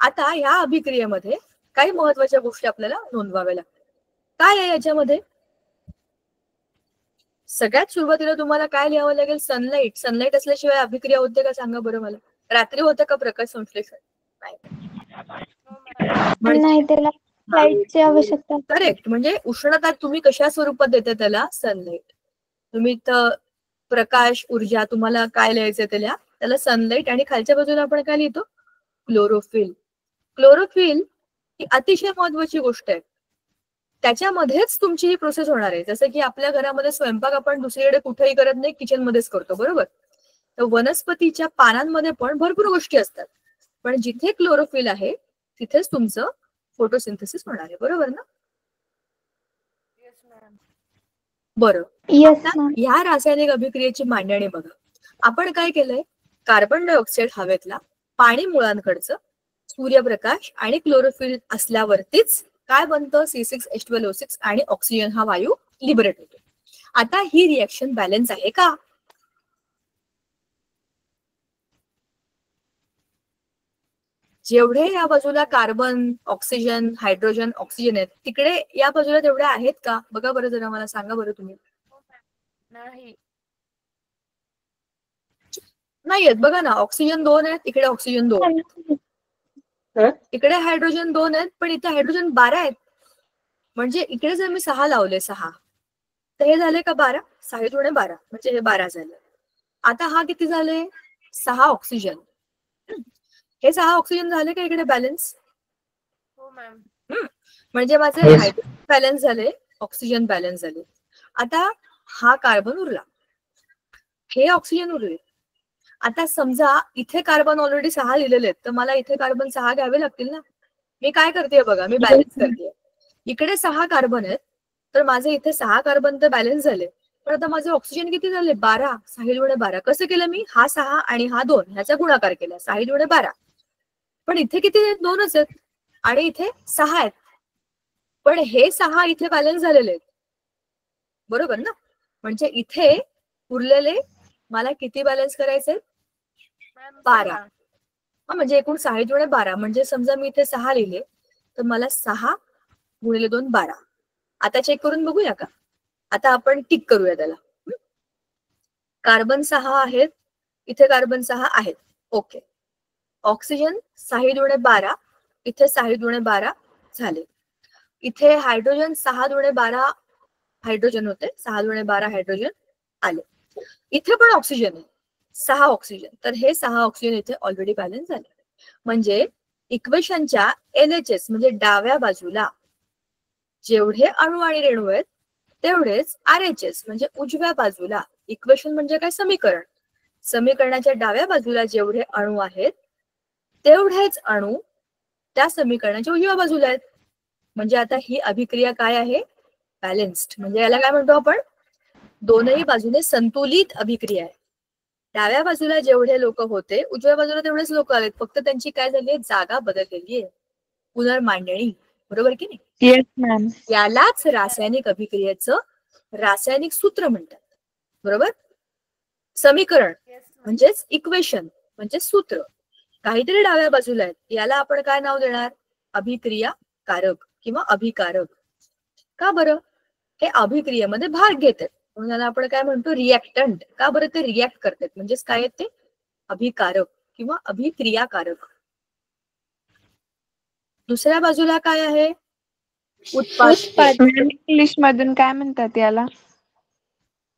आता ह्या अभिक्रियेमध्ये काही महत्वाच्या गोष्टी आपल्याला नोंदवाव्या लागतात. काय आहे याच्यामध्ये? सगळ्यात सुरुवातीला तुम्हाला काय लिहावं लागेल? सनलाईट. सनलाईट असल्याशिवाय अभिक्रिया होते का? सांगा बरं मला. रात्री होतं का प्रकाश संश्लेषण? नाही, त्याला लाईटची आवश्यकता. करेक्ट. म्हणजे उष्णता तुम्ही कशा स्वरूपात देता त्याला? सनलाईट. तुम्ही तर प्रकाश ऊर्जा तुम्हाला काय लिहायचं त्याला सनलाईट. आणि खालच्या बाजूला आपण काय लिहितो? क्लोरोफिल. क्लोरोफिल ही अतिशय महत्वाची गोष्ट आहे. त्याच्यामध्येच तुमची ही प्रोसेस होणार आहे. जसं की आपल्या घरामध्ये स्वयंपाक आपण दुसरीकडे कुठेही करत नाही, किचन मध्येच करतो, बरोबर. तर वनस्पतीच्या पानांमध्ये पण भरपूर गोष्टी असतात, पण जिथे क्लोरोफिल आहे तिथेच तुमचं फोटोसिंथेसिस होणार आहे, बरोबर ना? बरं. ह्या रासायनिक अभिक्रियेची मांडणी बघा. आपण काय केलंय? कार्बन डायऑक्साईड हवेतला, पाणी मुळांकडचं, सूर्यप्रकाश आणि क्लोरोफिल असल्यावरतीच काय बनतं? C6H12O6 आणि ऑक्सिजन हा वायू लिबरेट होतो. आता ही रिएक्शन बॅलन्स आहे का? जेवढे या बाजूला कार्बन, ऑक्सिजन, हायड्रोजन, ऑक्सिजन आहेत, तिकडे या बाजूला तेवढे आहेत का? बघा बरं, जरा मला सांगा बरं तुम्ही. नाही आहेत, बघा ना. ऑक्सिजन 2 आहेत, इकडे ऑक्सिजन 2. इकडे हायड्रोजन 2 आहेत पण इथे हायड्रोजन 12 आहेत. म्हणजे इकडे जर मी 6 लावले 6 तर हे झाले का 12. 6 दुणे 12 म्हणजे हे 12 झाले. आता हा किती झाले 6 ऑक्सिजन. हे 6 ऑक्सिजन झाले का इकडे बॅलन्स. हो मॅम. म्हणजे माझे हायड्रोजन बॅलन्स झाले ऑक्सिजन बॅलन्स झाले. आता हा कार्बन उरला हे ऑक्सिजन उरले. आता समजा इथे कार्बन ऑलरेडी 6 लिहिलेले आहेत तर मला इथे कार्बन 6 घ्यावे लागतील ना. मी काय करते बघा मी बॅलन्स करते. इकडे 6 कार्बन आहेत तर माझे इथे 6 कार्बन तर बॅलन्स झाले पण आता माझे ऑक्सिजन किती झाले 12. 6 दुणे 12 कसं केलं मी हा 6 आणि हा 2 ह्याचा गुणाकार केला 6 दुणे 12. पण इथे किती आहेत 2च आहेत आणि इथे 6 आहेत पण हे 6 इथे बॅलन्स झालेले आहेत बरोबर ना. म्हणजे इथे उरलेले मला किती बॅलन्स करायचे 12. म्हणजे एकूण 6 दुणे 12 म्हणजे समजा मी इथे 6 लिहिले तर मला 6 गुणिले 2 12. आता चेक करून बघूया का. आता आपण टिक करूया त्याला. कार्बन 6 आहेत इथे कार्बन 6 आहेत ओके. ऑक्सिजन 6 दुणे 12 इथे 6 दुणे 12 झाले. इथे हायड्रोजन 6 दुणे 12 हायड्रोजन होते 6 दुणे 12 हायड्रोजन आले. इथे पण ऑक्सिजन आहे 6 ऑक्सिजन तर हे 6 ऑक्सिजन इथे ऑलरेडी बॅलन्स झाले. म्हणजे इक्वेशनच्या LHS म्हणजे डाव्या बाजूला जेवढे अणू आणि रेणू आहेत तेवढेच RHS म्हणजे उजव्या बाजूला. इक्वेशन म्हणजे काय समीकरण. समीकरणाच्या डाव्या बाजूला जेवढे अणू आहेत तेवढेच अणू त्या समीकरणाच्या उजव्या बाजूला आहेत. म्हणजे आता ही अभिक्रिया काय आहे बॅलन्स्ड. म्हणजे याला काय म्हणतो आपण दोनही बाजूने संतुलित अभिक्रिया आहे. डाव्या बाजूला जेवढे लोक होते उजव्या बाजूला तेवढेच लोक आलेत फक्त त्यांची काय झाली आहे जागा बदललेली आहे. पुनर्मांडणी बरोबर की नाही. Yes ma'am. यालाच रासायनिक अभिक्रियेचं रासायनिक सूत्र म्हणतात बरोबर. समीकरण म्हणजेच इक्वेशन म्हणजे सूत्र काहीतरी डाव्या बाजूला आहेत याला आपण काय नाव देणार अभिक्रिया कारक किंवा अभिकारक. का बरं हे अभिक्रियेमध्ये भाग घेतात म्हणून याला आपण काय म्हणतो रिएक्टंट. का बरं ते रिएक्ट करतात म्हणजेच काय आहेत ते अभिकारक किंवा अभिक्रियाकारक. दुसऱ्या बाजूला काय आहे उत्पादन. इंग्लिश मधून काय म्हणतात याला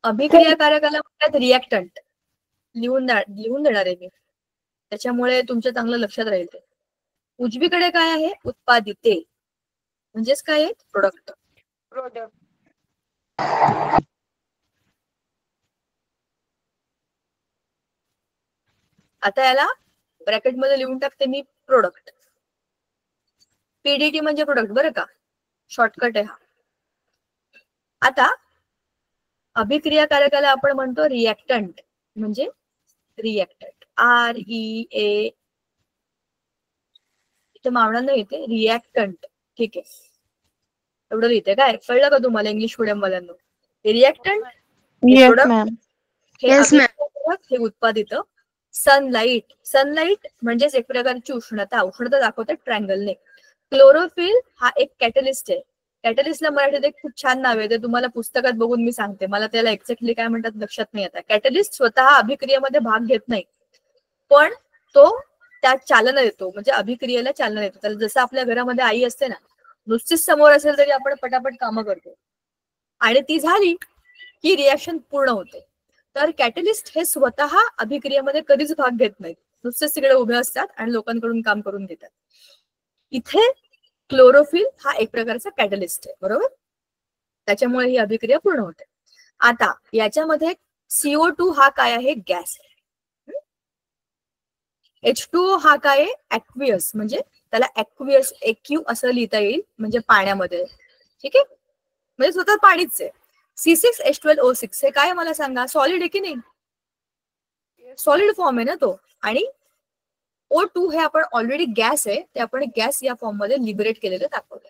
अभिक्रियाकारकाला म्हणतात रिएक्टंट. लिहून देणार आहे मी त्याच्यामुळे तुमच्या चांगलं लक्षात राहील ते. उजवीकडे काय आहे उत्पादिते म्हणजेच काय आहे प्रोडक्ट. आता याला ब्रॅकेटमध्ये लिहून टाकते मी प्रोडक्ट. PDT म्हणजे प्रोडक्ट बरं का शॉर्टकट आहे हा. आता अभिक्रियाकारकाला आपण म्हणतो रिएक्टंट म्हणजे रिएक्टंट REA इथे मावणार नाही येते रिएक्टंट. ठीक आहे एवढं लिहिते काय कळलं का तुम्हाला इंग्लिश मिडियम वाल्यांना. रिएक्टंट हे उत्पादित. सनलाइट म्हणजेच एक प्रकारची उष्णता दाखवतात ट्रायंगलने. क्लोरोफिल हा एक कॅटलिस्ट आहे. कॅटलिस्टला मराठीत एक खूप छान नाव आहे ते तुम्हाला पुस्तकात बघून मी सांगते मला त्याला एक्झॅक्टली काय म्हणतात लक्षात नाही आता. कॅटलिस्ट स्वतः अभिक्रियेमध्ये भाग घेत नाही पण तो त्या चालना देतो म्हणजे अभिक्रियेला चालना देतो. त्याला जसं आपल्या घरामध्ये आई असते ना नुसतीच समोर असेल तरी आपण पटापट कामं करतो आणि ती झाली की रिॲक्शन पूर्ण होते. तर कॅटलिस्ट हे स्वतः अभिक्रियेमध्ये कधीच भाग घेत नाहीत नुसतेच तिकडे उभे असतात आणि लोकांकडून काम करून घेतात. इथे क्लोरोफिल हा एक प्रकारचा कॅटलिस्ट आहे बरोबर. त्याच्यामुळे ही अभिक्रिया पूर्ण होते. आता याच्यामध्ये CO2 हा काय आहे गॅस. H2O हा काय आहे ऍक्वियस म्हणजे त्याला ऍक्वियस AQ असं लिहिता येईल म्हणजे पाण्यामध्ये. ठीक आहे म्हणजे स्वतः पाणीच आहे. C6H12O6 हे काय मला सांगा सॉलिड आहे की नाही. सॉलिड फॉर्म आहे ना तो. आणि O2 हे आपण ऑलरेडी गॅस आहे ते आपण गॅस या फॉर्म मध्ये लिबरेट केलेलं दाखवलं.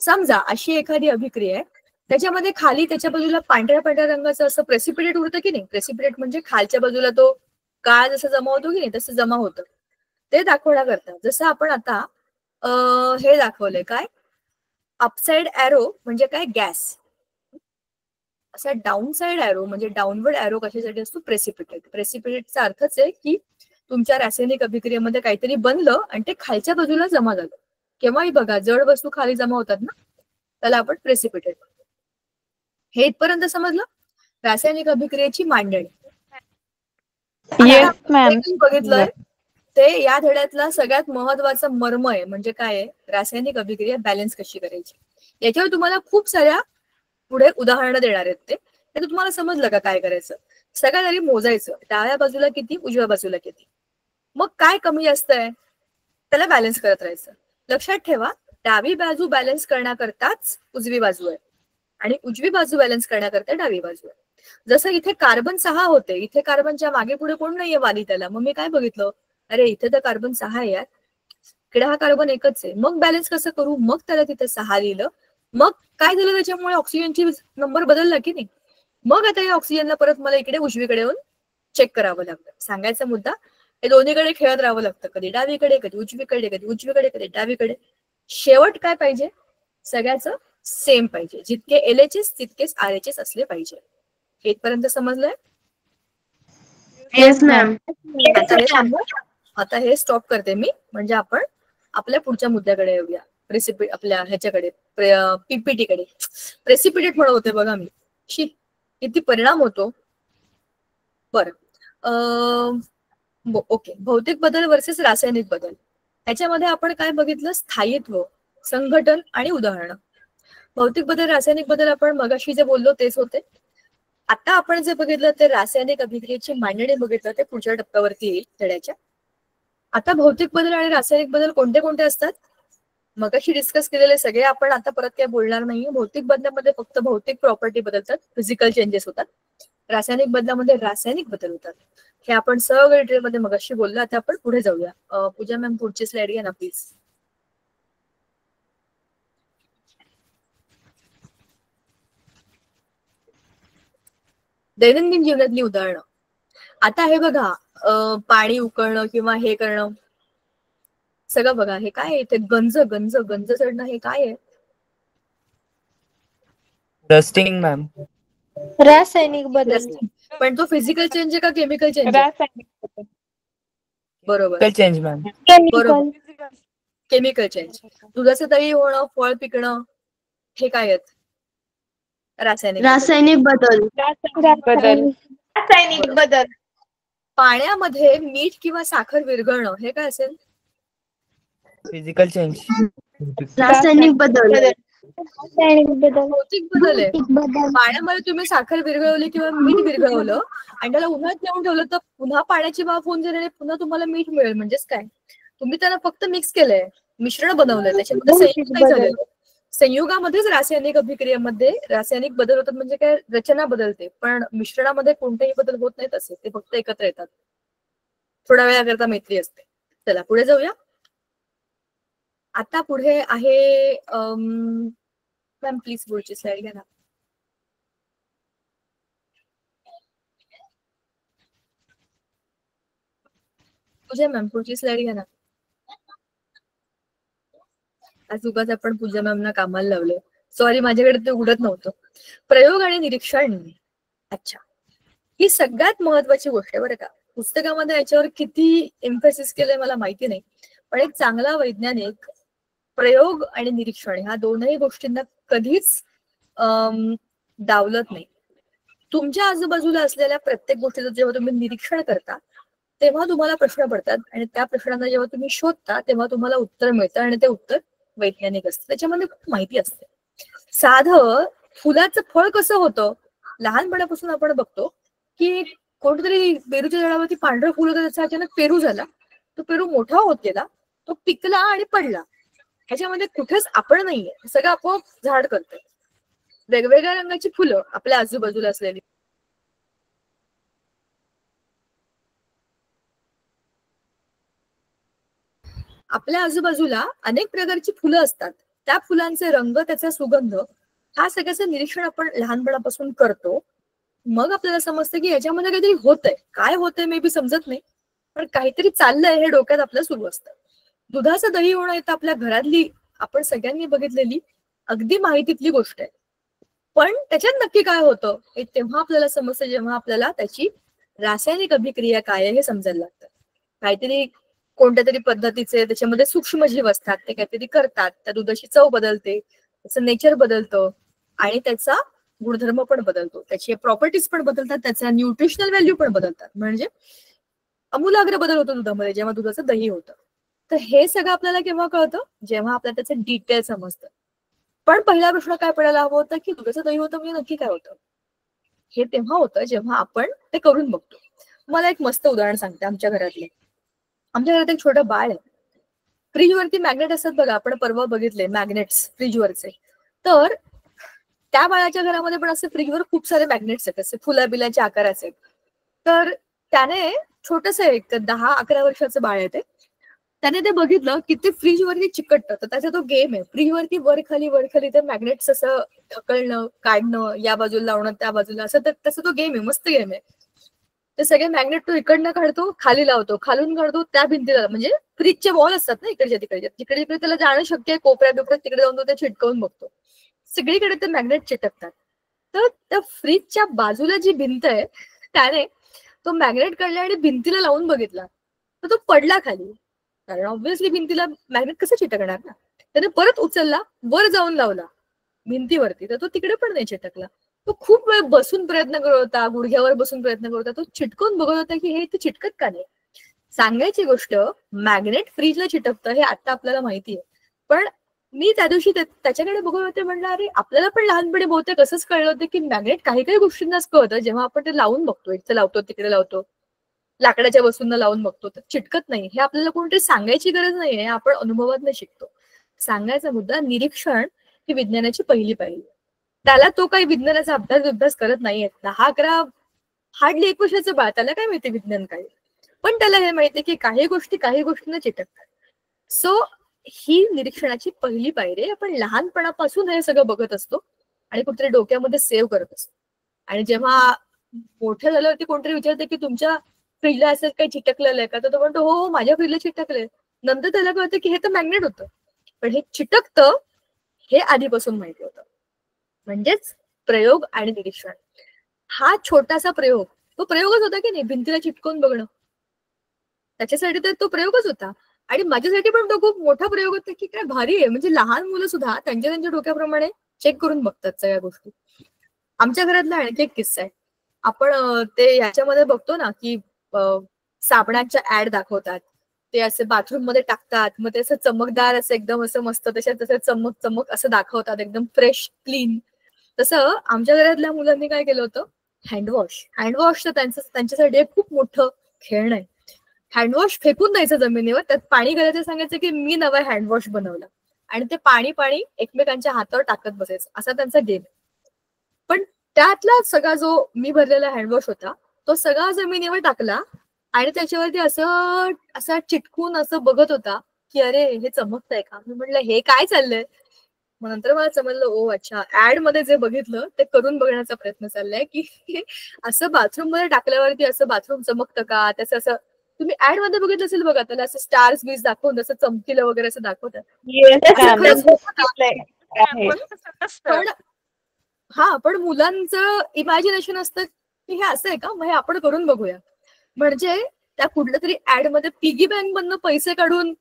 समजा अशी एखादी अभिक्रिया आहे त्याच्यामध्ये खाली त्याच्या बाजूला पांढऱ्या रंगाचं असं प्रेसिपिटेट उरतं की नाही. प्रेसिपिटेट म्हणजे खालच्या बाजूला तो काळा जसं जमा होतो की नाही तसं जमा होतं ते दाखवण्याकरता. जसं आपण आता हे दाखवलंय काय अपसाइड एरो म्हणजे काय गॅस. असा डाऊन साइड एरो म्हणजे डाऊनवर्ड एरो कशासाठी असतो प्रेसिपिटेट. प्रेसिपिटेटचा अर्थच आहे की तुमच्या रासायनिक अभिक्रियेमध्ये काहीतरी बनलं आणि ते खालच्या बाजूला जमा झालं. केव्हाही बघा जड वस्तू खाली जमा होतात ना, त्याला आपण प्रेसिपिटेट म्हणतो. हे इथपर्यंत समजलं रासायनिक अभिक्रियेची मांडणी. Yes ma'am. बघितलंय ते या धड्यातला सगळ्यात महत्वाचं मर्म आहे. म्हणजे काय आहे, रासायनिक अभिक्रिया बॅलन्स कशी करायची. याच्यावर तुम्हाला खूप साऱ्या पुढे उदाहरणं देणार आहेत. ते तुम्हाला समजलं का काय करायचं. सगळ्यात आधी मोजायचं, डाव्या बाजूला किती, उजव्या बाजूला किती. मग काय कमी जास्त आहे त्याला बॅलन्स करत राहायचं. लक्षात ठेवा, डावी बाजू बॅलन्स करण्याकरताच उजवी बाजू आहे आणि उजवी बाजू बॅलन्स करण्याकरता डावी बाजू आहे. जसं इथे कार्बन 6 होते, इथे कार्बनच्या मागे पुढे कोण नाहीये वाली त्याला. मग मी काय बघितलं, अरे इथे तर कार्बन 6 आहे यार, इकडे हा कार्बन एकच आहे. मग बॅलन्स कसं करू, मग त्याला तिथे 6 लिहिलं. मग काय झालं, त्याच्यामुळे ऑक्सिजनची नंबर बदलला की नाही. मग आता या ऑक्सिजनला परत मला इकडे उजवीकडे येऊन चेक करावं लागतं. सांगायचा मुद्दा, हे दोन्हीकडे खेळत राहावं लागतं, कधी डावीकडे कधी उजवीकडे, कधी उजवीकडे कधी डावीकडे. शेवट काय पाहिजे, सगळ्याचं सेम पाहिजे. जितके LHS तितकेच RHS असले पाहिजे. इथपर्यंत समजलंय. Yes ma'am. आता हे स्टॉप करते मी, म्हणजे आपण आपल्या पुढच्या मुद्द्याकडे येऊया. आपल्या ह्याच्याकडे PPT कडे. प्रेसिपिटेट म्हणत होते बघा मी. किती परिणाम होतो. बरं, ओके. भौतिक बदल वर्सेस रासायनिक बदल, ह्याच्यामध्ये आपण काय बघितलं, स्थायित्व, संघटन आणि उदाहरणं. भौतिक बदल रासायनिक बदल आपण मगाशी जे बोललो तेच होते. आता आपण जे बघितलं ते रासायनिक अभिक्रियेची मांडणी बघितलं, ते पुढच्या टप्प्यावरती येईल धड्याच्या. आता भौतिक बदल आणि रासायनिक बदल कोणते कोणते असतात, मगाशी डिस्कस केलेले सगळे आपण आता परत काही बोलणार नाहीये. भौतिक बदलामध्ये फक्त भौतिक प्रॉपर्टी बदलतात, फिजिकल चेंजेस होतात. रासायनिक बदलामध्ये रासायनिक बदल होतात. हे आपण सगळं डिटेलमध्ये मगाशी बोललो. आता आपण पुढे जाऊया. पूजा मॅम पुढची स्लाइड घ्या ना प्लीज. दैनंदिन जीवनातली उदाहरणं. आता हे बघा, पाणी उकळणं किंवा हे करणं सगळं बघा. हे काय आहे, ते गंज गंज गंज चढणं, हे काय आहे, डस्टिंग मॅम. रासायनिक बदल. पण तो फिजिकल चेंज आहे का केमिकल चेंज आहे. रासायनिक बदल. बरोबर, चेंज मॅम. बरोबर, केमिकल चेंज. दुधाचं दही होणं, फळ पिकणं, हे काय आहेत, रासायनिक बदल. बदल. रासायनिक बदल. पाण्यामध्ये मीठ किंवा साखर विरघळणं, हे काय असेल, फिजिकल चेंज. रासायनिक बदल. रासायनिक बदल. भौतिक बदल आहे. पाण्यामध्ये तुम्ही साखर विरघळवली किंवा मीठ विरघळवलं आणि त्याला उन्हात नेऊन ठेवलं तर पुन्हा पाण्याची वाफ होऊन जाईल आणि पुन्हा तुम्हाला मीठ मिळेल. म्हणजेच काय, तुम्ही त्यांना फक्त मिक्स केलंय, मिश्रण बनवलंय, त्याच्यामध्ये संयुग नाही झालेलं. संयुगामध्येच रासायनिक अभिक्रियेमध्ये रासायनिक बदल होतात. म्हणजे काय, रचना बदलते, पण मिश्रणामध्ये कोणतेही बदल होत नाहीत असे, ते फक्त एकत्र येतात. थोड्या वेळाकरता मैत्री असते. चला पुढे जाऊया. आता पुढे आहे मॅम प्लीज पुढची स्लाइड घ्या ना. पूजा मॅम पुढची स्लाइड घ्या ना. आज उगाच आपण पूजा मॅमना कामाला लावले, सॉरी, माझ्याकडे ते उघडत नव्हतं. प्रयोग आणि निरीक्षण. अच्छा, ही सगळ्यात महत्वाची गोष्ट आहे बरं का. पुस्तकामध्ये याच्यावर किती एम्फेसिस केलंय मला माहिती नाही, पण एक चांगला वैज्ञानिक प्रयोग आणि निरीक्षण ह्या दोनही गोष्टींना कधीच डावलत नाही. तुमच्या आजूबाजूला असलेल्या प्रत्येक गोष्टीचं जेव्हा तुम्ही निरीक्षण करता तेव्हा तुम्हाला प्रश्न पडतात आणि त्या प्रश्नांना जेव्हा तुम्ही शोधता तेव्हा तुम्हाला उत्तर मिळतं आणि ते उत्तर वैज्ञानिक असतं. त्याच्यामध्ये खूप माहिती असते. साधं फुलाचं फळ कसं होतं, लहानपणापासून आपण बघतो की कोणतरी पेरूच्या झाडावरती पांढरं फुल होतं, त्याचा अचानक पेरू झाला, तो पेरू मोठा होत गेला, तो पिकला आणि पडला. ह्याच्यामध्ये कुठेच आपण नाहीये, सगळं आपोआप झाड करतोय. वेगवेगळ्या रंगाची फुलं आपल्या आजूबाजूला असलेली, आपल्या आजूबाजूला अनेक प्रकारची फुलं असतात. त्या फुलांचे रंग, त्याचा सुगंध, हा सगळ्याचं निरीक्षण आपण लहानपणापासून करतो. मग आपल्याला समजतं की याच्यामध्ये काहीतरी होतंय. काय होतंय मे बी समजत नाही, पण काहीतरी चाललंय हे डोक्यात आपलं सुरू असतं. दुधाचं दही होणं येतं आपल्या घरातली, आपण सगळ्यांनी बघितलेली अगदी माहितीतली गोष्ट आहे. पण त्याच्यात नक्की काय होतं हे तेव्हा आपल्याला समजतं जेव्हा आपल्याला त्याची रासायनिक अभिक्रिया काय आहे हे समजायला लागतं. काहीतरी कोणत्या तरी पद्धतीचे त्याच्यामध्ये सूक्ष्मजीव असतात, ते काहीतरी करतात, त्या दुधाची चव बदलते, त्याचं नेचर बदलतं आणि त्याचा गुणधर्म पण बदलतो, त्याचे प्रॉपर्टीज पण बदलतात, त्याचा न्यूट्रिशनल व्हॅल्यू पण बदलतात. म्हणजे आमूलाग्र बदल होतो दुधामध्ये जेव्हा दुधाचं दही होतं. तर हे सगळं आपल्याला केव्हा कळतं, जेव्हा आपल्याला त्याचं डिटेल समजतं. पण पहिला प्रश्न काय पडायला हवा होता की दुधाचं दही होतं म्हणजे नक्की काय होतं. हे तेव्हा होतं जेव्हा आपण ते करून बघतो. मला एक मस्त उदाहरण सांगते आमच्या घरातले. आमच्या घरात एक छोटं बाळ आहे. फ्रीजवरती मॅग्नेट असतात बघा, आपण परवा बघितले मॅग्नेट्स फ्रीजवरचे. तर त्या बाळाच्या घरामध्ये पण असे फ्रीजवर खूप सारे मॅग्नेट्स आहेत, असे फुलाबिलाच्या आकाराचे. तर त्याने छोटस एक 10-11 वर्षाचं बाळ आहे ते, त्याने ते बघितलं की ते फ्रीजवरती चिकटतं. तर त्याचा तो गेम आहे, फ्रीजवरती वर खाली ते मॅग्नेट्स असं ढकलणं, काढणं, या बाजूला लावणं, त्या बाजूला, असं त्याचा तो गेम आहे, मस्त गेम आहे. ते सगळे मॅग्नेट तो इकडनं काढतो, खाली लावतो, खालून काढतो, त्या भिंतीला, म्हणजे फ्रीजचे वॉल असतात ना इकडच्या तिकडच्या, जिकडे तिकडे त्याला जाणं शक्य आहे, कोपऱ्यात तिकडे जाऊन तो ते चिटकवून बघतो. सगळीकडे ते मॅग्नेट चिटकतात. तर त्या फ्रीजच्या बाजूला जी भिंत आहे त्याने तो मॅग्नेट काढला आणि भिंतीला लावून बघितला, तर तो पडला खाली. कारण ऑब्व्हियसली भिंतीला मॅग्नेट कसं चिटकणार ना. त्याने परत उचलला, वर जाऊन लावला भिंतीवरती, तर तो तिकडे पण नाही चिटकला. तो खूप वेळ बसून प्रयत्न करत होता, गुडघ्यावर बसून प्रयत्न करत होता, तो चिटकून बघत होता की हे इथे चिटकत का नाही. सांगायची गोष्ट, मॅग्नेट फ्रीजला चिटकतं हे आता आपल्याला माहिती आहे. पण मी त्या दिवशी त्याच्याकडे बघत होते, म्हणलं अरे आपल्याला पण लहानपणी बहुतेक असंच कळलं होतं की मॅग्नेट काही काही गोष्टींनाच कळतं, जेव्हा आपण ते लावून बघतो, इथे लावतो तिकडे लावतो, लाकडाच्या वस्तूंना लावून बघतो, तर चिटकत नाही. हे आपल्याला कोणतरी सांगायची गरज नाहीये, आपण अनुभवातनं शिकतो. सांगायचा मुद्दा, निरीक्षण ही विज्ञानाची पहिली पायरी. त्याला तो काही विज्ञानाचा अभ्यास करत नाहीये. 10-11 हार्डली 1 वर्षाचं बाळ, त्याला काय माहिती विज्ञान काय. पण त्याला हे माहितीये की काही गोष्टींना चिटकतात. सो ही निरीक्षणाची पहिली पायरी आहे. आपण लहानपणापासून हे सगळं बघत असतो आणि कुठेतरी डोक्यामध्ये सेव्ह करत असतो. आणि जेव्हा मोठं झाल्यावरती कोणतरी विचारते की तुमच्या फ्रीजला असं काही चिटकलेलं आहे का, तर तो म्हणतो हो माझ्या फ्रीजला चिटकलंय. नंतर त्याला कळतं की हे तर मॅग्नेट होतं, पण हे चिटकतं हे आधीपासून माहिती होतं. म्हणजेच प्रयोग आणि निरीक्षण हा छोटासा प्रयोग, तो प्रयोगच होता की नाही, भिंतीला चिटकवून बघणं. त्याच्यासाठी तर तो प्रयोगच होता. आणि माझ्यासाठी पण तो खूप मोठा प्रयोग होता की काय भारी आहे. म्हणजे लहान मुलं सुद्धा त्यांच्या डोक्याप्रमाणे चेक करून बघतात सगळ्या गोष्टी. आमच्या घरातला आणखी एक किस्सा आहे. आपण ते याच्यामध्ये बघतो ना की साबणाच्या ऍड दाखवतात, ते असे बाथरूम मध्ये टाकतात, मग ते असं चमकदार असं एकदम असं मस्त तसं चमक असं दाखवतात, एकदम फ्रेश क्लीन. तसं आमच्या घरातल्या मुलांनी काय केलं होतं, हँडवॉश तर त्यांच्यासाठी एक खूप मोठं खेळणं आहे. हँडवॉश फेकून द्यायचं जमिनीवर, त्यात पाणी घालायचं, सांगायचं की मी नवा हँडवॉश बनवला, आणि ते पाणी एकमेकांच्या हातावर टाकत बसायचं, असा त्यांचा गेम. पण त्यातला सगळा जो मी भरलेला हँडवॉश होता तो सगळा जमिनीवर टाकला आणि त्याच्यावरती असं चिटकून असं बघत होता की अरे हे चमकतंय का. मी म्हटलं हे काय चाललंय. मग नंतर मला समजलं, ओ अच्छा, ऍड मध्ये जे बघितलं ते करून बघण्याचा प्रयत्न चाललाय की असं बाथरूम मध्ये टाकल्यावरती असं बाथरूम चमकतं का. त्याचं असं तुम्ही ऍड मध्ये बघितलं असेल बघा, त्याला असं स्टार्स बीज दाखवून असं चमकीलं वगैरे असं दाखवतात. पण मुलांचं इमॅजिनेशन असतं की हे असं आहे का, मग हे आपण करून बघूया. म्हणजे त्या कुठल्या तरी ऍड मध्ये पिगी बँक मधनं पैसे काढून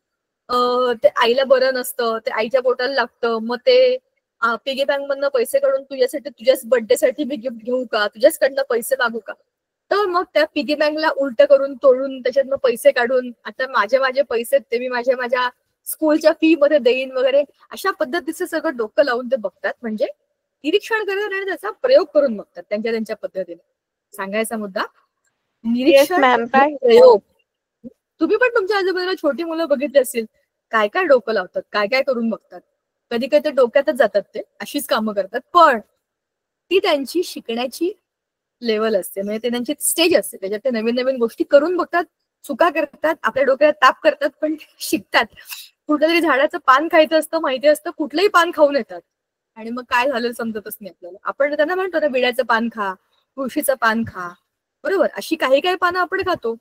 ते आईला बरं नसतं, ते आईच्या पोटाला लागतं, मग ते पिगी बँक मधनं पैसे काढून तुझ्याच बर्थडे साठी मी गिफ्ट घेऊ का, तुझ्याचकडनं पैसे मागू का. तर मग त्या पिगी बँकला उलट करून तोडून त्याच्यातनं पैसे काढून आता माझे पैसे ते मी माझ्या स्कूलच्या फी मध्ये देईन वगैरे, अशा पद्धतीचं सगळं डोकं लावून ते बघतात. म्हणजे निरीक्षण करतात आणि त्याचा प्रयोग करून बघतात त्यांच्या पद्धतीने. सांगायचा मुद्दा, निरीक्षण प्रयोग. तुम्ही पण तुमच्या आजूबाजूला छोटी मुलं बघितली असतील, काय काय डोकं लावतात, काय काय करून बघतात. कधी कधी ते डोक्यातच जातात, ते अशीच कामं करतात, पण ती त्यांची शिकण्याची लेवल असते, म्हणजे ते त्यांची स्टेज असते, त्याच्यात ते नवीन नवीन गोष्टी करून बघतात, चुका करतात, आपल्या डोक्याला ताप करतात, पण शिकतात. कुठल्या तरी झाडाचं पान खायचं असतं, माहिती असतं, कुठलंही पान खाऊन येतात आणि मग काय झालं समजतच नाही आपल्याला. आपण त्यांना म्हणतो ना, विड्याचं पान खा, तुळशीचं पान खा, बरोबर, अशी काही काही पानं आपण खातो.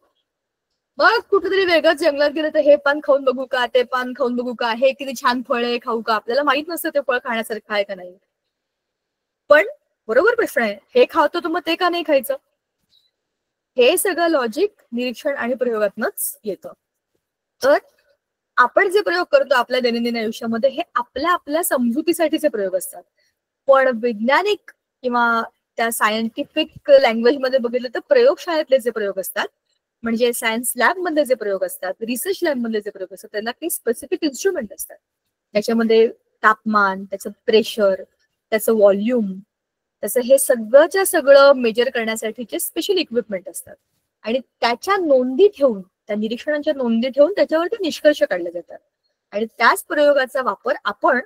मग कुठेतरी वेगळंच जंगलात गेलं तर हे पान खाऊन बघू का, ते पान खाऊन बघू का, हे किती छान फळ आहे, खाऊ का. आपल्याला माहित नसतं ते फळ खाण्यासारखं आहे का नाही. पण बरोबर प्रश्न आहे, हे खावतो तर मग ते का नाही खायचं. हे सगळं लॉजिक निरीक्षण आणि प्रयोगातनच येतं. तर आपण जे प्रयोग करतो आपल्या दैनंदिन आयुष्यामध्ये हे आपल्या आपल्या समजुतीसाठीचे प्रयोग असतात. पण वैज्ञानिक किंवा त्या सायंटिफिक लँग्वेजमध्ये बघितलं तर प्रयोगशाळेतले जे प्रयोग असतात, म्हणजे सायन्स लॅब मधले जे प्रयोग असतात, रिसर्च लॅब मधले जे प्रयोग असतात, त्यांना काही स्पेसिफिक इन्स्ट्रुमेंट असतात. त्याच्यामध्ये तापमान, त्याचं प्रेशर, त्याचं व्हॉल्यूम, त्याचं हे सगळंच्या सगळं मेजर करण्यासाठीचे स्पेशल इक्विपमेंट असतात. आणि त्याच्या नोंदी ठेवून, त्या निरीक्षणांच्या नोंदी ठेवून त्याच्यावरती निष्कर्ष काढले जातात. आणि त्याच प्रयोगाचा वापर आपण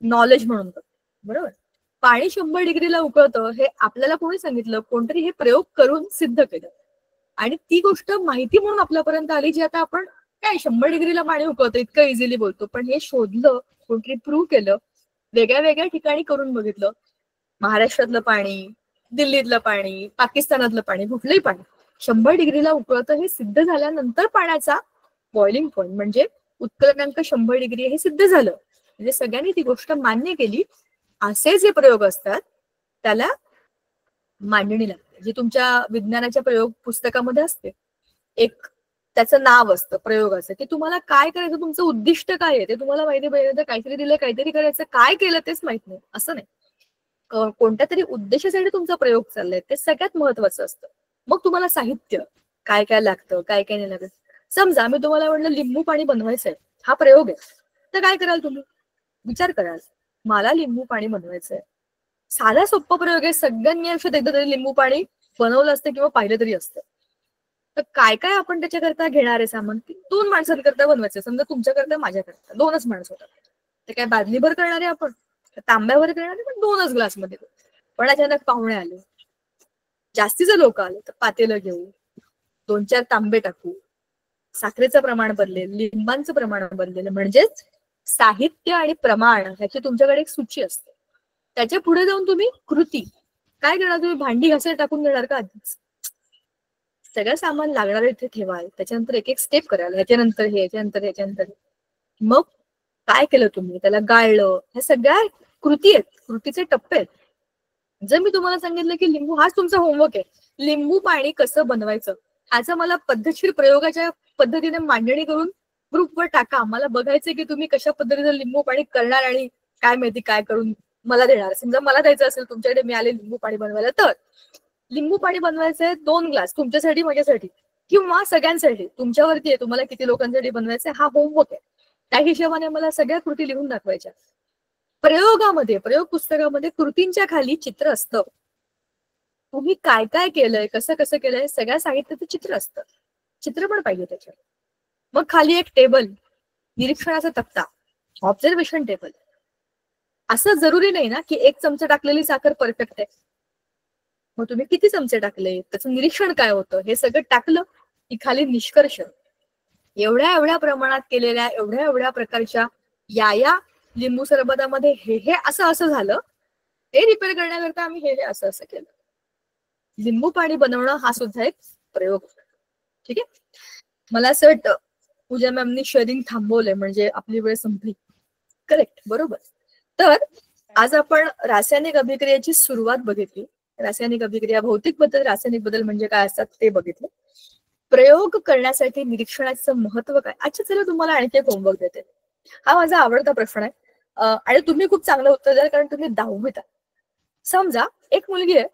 नॉलेज म्हणून करतो. बरोबर. पाणी 100 डिग्रीला उकळतं हे आपल्याला कोणी सांगितलं? कोणतरी हे प्रयोग करून सिद्ध केलं. आणि ती गोष्ट माहिती म्हणून आपल्यापर्यंत आली, जी आता आपण काय 100 डिग्रीला पाणी उकळतं इतकं इझिली बोलतो. पण हे शोधलं, कोणतरी प्रूव्ह केलं, वेगळ्या वेगळ्या ठिकाणी करून बघितलं. महाराष्ट्रातलं पाणी, दिल्लीतलं पाणी, पाकिस्तानातलं पाणी, कुठलंही पाणी 100 डिग्रीला उकळतं हे सिद्ध झाल्यानंतर पाण्याचा बॉइलिंग पॉइंट म्हणजे उत्कलनांक 100 डिग्री हे सिद्ध झालं. म्हणजे सगळ्यांनी ती गोष्ट मान्य केली. असे जे प्रयोग असतात त्याला मांडणी लागते, जी तुमच्या विज्ञानाच्या प्रयोग पुस्तकामध्ये असते. एक त्याचं नाव असतं प्रयोगाचं, की तुम्हाला काय करायचं, तुमचं उद्दिष्ट काय आहे ते तुम्हाला माहिती पाहिजे. काहीतरी दिलं, काहीतरी करायचं, काय केलं तेच माहित नाही असं नाही. कोणत्या तरी उद्देशासाठी तुमचा प्रयोग चाललाय ते सगळ्यात महत्वाचं असतं. मग तुम्हाला साहित्य काय काय लागतं, काय काय नाही लागत. समजा मी तुम्हाला म्हटलं लिंबू पाणी बनवायचंय, हा प्रयोग आहे, तर काय कराल तुम्ही? विचार कराल, मला लिंबू पाणी बनवायचंय. साधा सोपा प्रयोग आहे. सगळ्यांनी आयुष्यात एकदा तरी लिंबू पाणी बनवलं असतं किंवा पाहिलं तरी असतं. तर काय काय आपण त्याच्याकरता घेणार आहे सामान? 2 माणसांकरता बनवायचं. समजा तुमच्याकरता, माझ्याकरता 2च माणसं होतात. ते काय बादलीभर करणार आहे आपण? तांब्यावर करणार आहे, पण 2च ग्लासमध्ये. पण अचानक पाहुणे आले, जास्तीचे लोक आले, तर पातेलं घेऊ, 2-4 तांबे टाकू, साखरेचं प्रमाण बदलेल, लिंबांचं प्रमाण बदलेल. म्हणजेच साहित्य आणि प्रमाण ह्याची तुमच्याकडे एक सूची असते. त्याच्या पुढे जाऊन तुम्ही कृती काय करणार? तुम्ही भांडी घासायला टाकून देणार का? आधीच सगळं सामान लागणार इथे ठेवाल, त्याच्यानंतर एक एक स्टेप कराल, ह्याच्यानंतर हे, ह्याच्यानंतर ह्याच्यानंतर. मग काय केलं तुम्ही? त्याला गाळलं. ह्या सगळ्या कृती आहेत, कृतीचे टप्पे आहेत. जर मी तुम्हाला सांगितलं की लिंबू, हाच तुमचा होमवर्क आहे, लिंबू पाणी कसं बनवायचं ह्याचं मला पद्धतशीर प्रयोगाच्या पद्धतीने मांडणी करून ग्रुपवर टाका. मला बघायचंय की तुम्ही कशा पद्धतीने लिंबू पाणी करणार आणि काय माहिती काय करून मला देणार. समजा मला द्यायचं असेल तुमच्याकडे, मी आले लिंबू पाणी बनवायला, तर लिंबू पाणी बनवायचंय 2 ग्लास तुमच्यासाठी, माझ्यासाठी किंवा सगळ्यांसाठी. तुमच्यावरती आहे तुम्हाला किती लोकांसाठी बनवायचंय, हा होमवर्क आहे. त्या हिशोबाने मला सगळ्या कृती लिहून दाखवायच्या. प्रयोगामध्ये, प्रयोग पुस्तकामध्ये कृतींच्या खाली चित्र असतं. तुम्ही काय काय केलंय, कसं कसं केलंय, सगळ्या साहित्याचं चित्र असतं. चित्र पण पाहिजे त्याच्यात. मग खाली एक टेबल, निरीक्षणाचा तक्ता, ऑब्झर्वेशन टेबल. असं जरुरी नाही ना की 1 चमचा टाकलेली साखर परफेक्ट आहे. मग तुम्ही किती चमचे टाकले, त्याचं निरीक्षण काय होतं, हे सगळं टाकलं की खाली निष्कर्ष. एवढ्या एवढ्या प्रमाणात केलेल्या, एवढ्या एवढ्या प्रकारच्या या लिंबू सरबतामध्ये हे असं असं झालं, ते रिपेअर करण्याकरता आम्ही हे असं असं केलं. लिंबू पाणी बनवणं हा सुद्धा एक प्रयोग. ठीक आहे. मला असं वाटतं पूजा मॅमनी शेअरिंग थांबवलंय, म्हणजे आपली वेळ संपली. करेक्ट, बरोबर. तर आज आपण रासायनिक अभिक्रियेची सुरुवात बघितली. रासायनिक अभिक्रिया, भौतिक बदल, रासायनिक बदल म्हणजे काय असतात ते बघितलं. प्रयोग करण्यासाठी निरीक्षणाचं महत्व काय. अच्छा, चला तुम्हाला आणखी एक होमवर्क देते. हा माझा आवडता प्रश्न आहे आणि तुम्ही खूप चांगलं उत्तर द्याल कारण तुम्ही 10वीत आहात. समजा एक मुलगी आहे,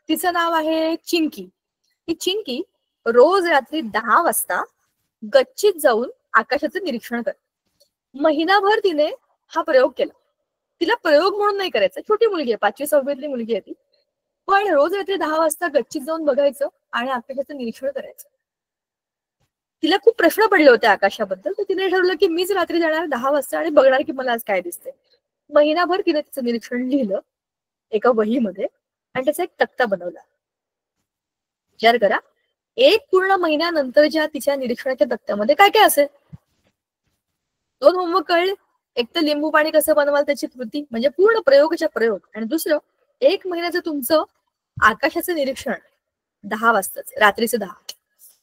तिचं नाव आहे चिंकी. ही चिंकी रोज रात्री 10 वाजता गच्चीत जाऊन आकाशाचं निरीक्षण करते. महिनाभर तिने हा प्रयोग केला. तिला प्रयोग म्हणून नाही करायचा, छोटी मुलगी आहे, 5वी-6वीतली मुलगी आहे ती. पण रोज रात्री 10 वाजता गच्चीत जाऊन बघायचं आणि आकाशाचं निरीक्षण करायचं. तिला खूप प्रश्न पडले होते आकाशाबद्दल, तर तिने ठरवलं की मीच रात्री जाणार 10 वाजता आणि बघणार की मला आज काय दिसतंय. महिनाभर तिने तिचं निरीक्षण लिहिलं एका वहीमध्ये आणि त्याचा एक तक्ता बनवला. विचार करा, 1 पूर्ण महिन्यानंतरच्या तिच्या निरीक्षणाच्या तक्त्यामध्ये काय काय असेल. 2 होमवर्क कळले. एक तर लिंबू पाणी कसं बनवाल त्याची कृती, म्हणजे पूर्ण प्रयोगाच्या प्रयोग, आणि दुसरं 1 महिन्याचं तुमचं आकाशाचं निरीक्षण 10 वाजताच, रात्रीचं 10.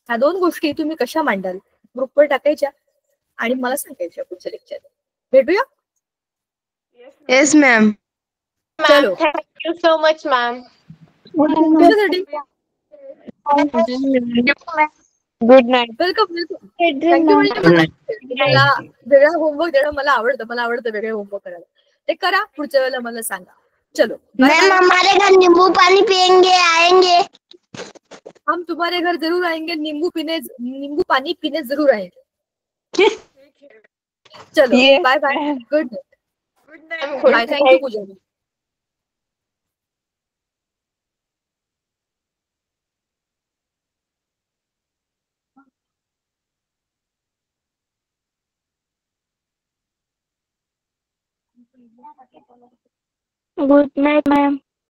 ह्या 2 गोष्टी तुम्ही कशा मांडाल ग्रुपवर टाकायच्या आणि मला सांगायच्या पुढच्या लेक्चर. भेटूया. Yes ma'am. चलो. Thank you so much, ma'am. तुमच्यासाठी good night. Welcome welcome. Sweet dream, thank you. ma'am. म्हणजे मला वेगळा होमवर्क देणं मला आवडतं वेगळे होमवर्क करायला. ते करा, पुढच्या वेळेला मला सांगा. चलो बाय मैम बाय. हमारे घर नींबू पानी पियेंगे आएंगे. हम तुम्हारे घर जरूर आएंगे, नींबू पानी पीने जरूर आएंगे. चलो Yes, bye bye. ma'am. Good night. Good night. Bye. Thank you Pooja. Good night, ma'am.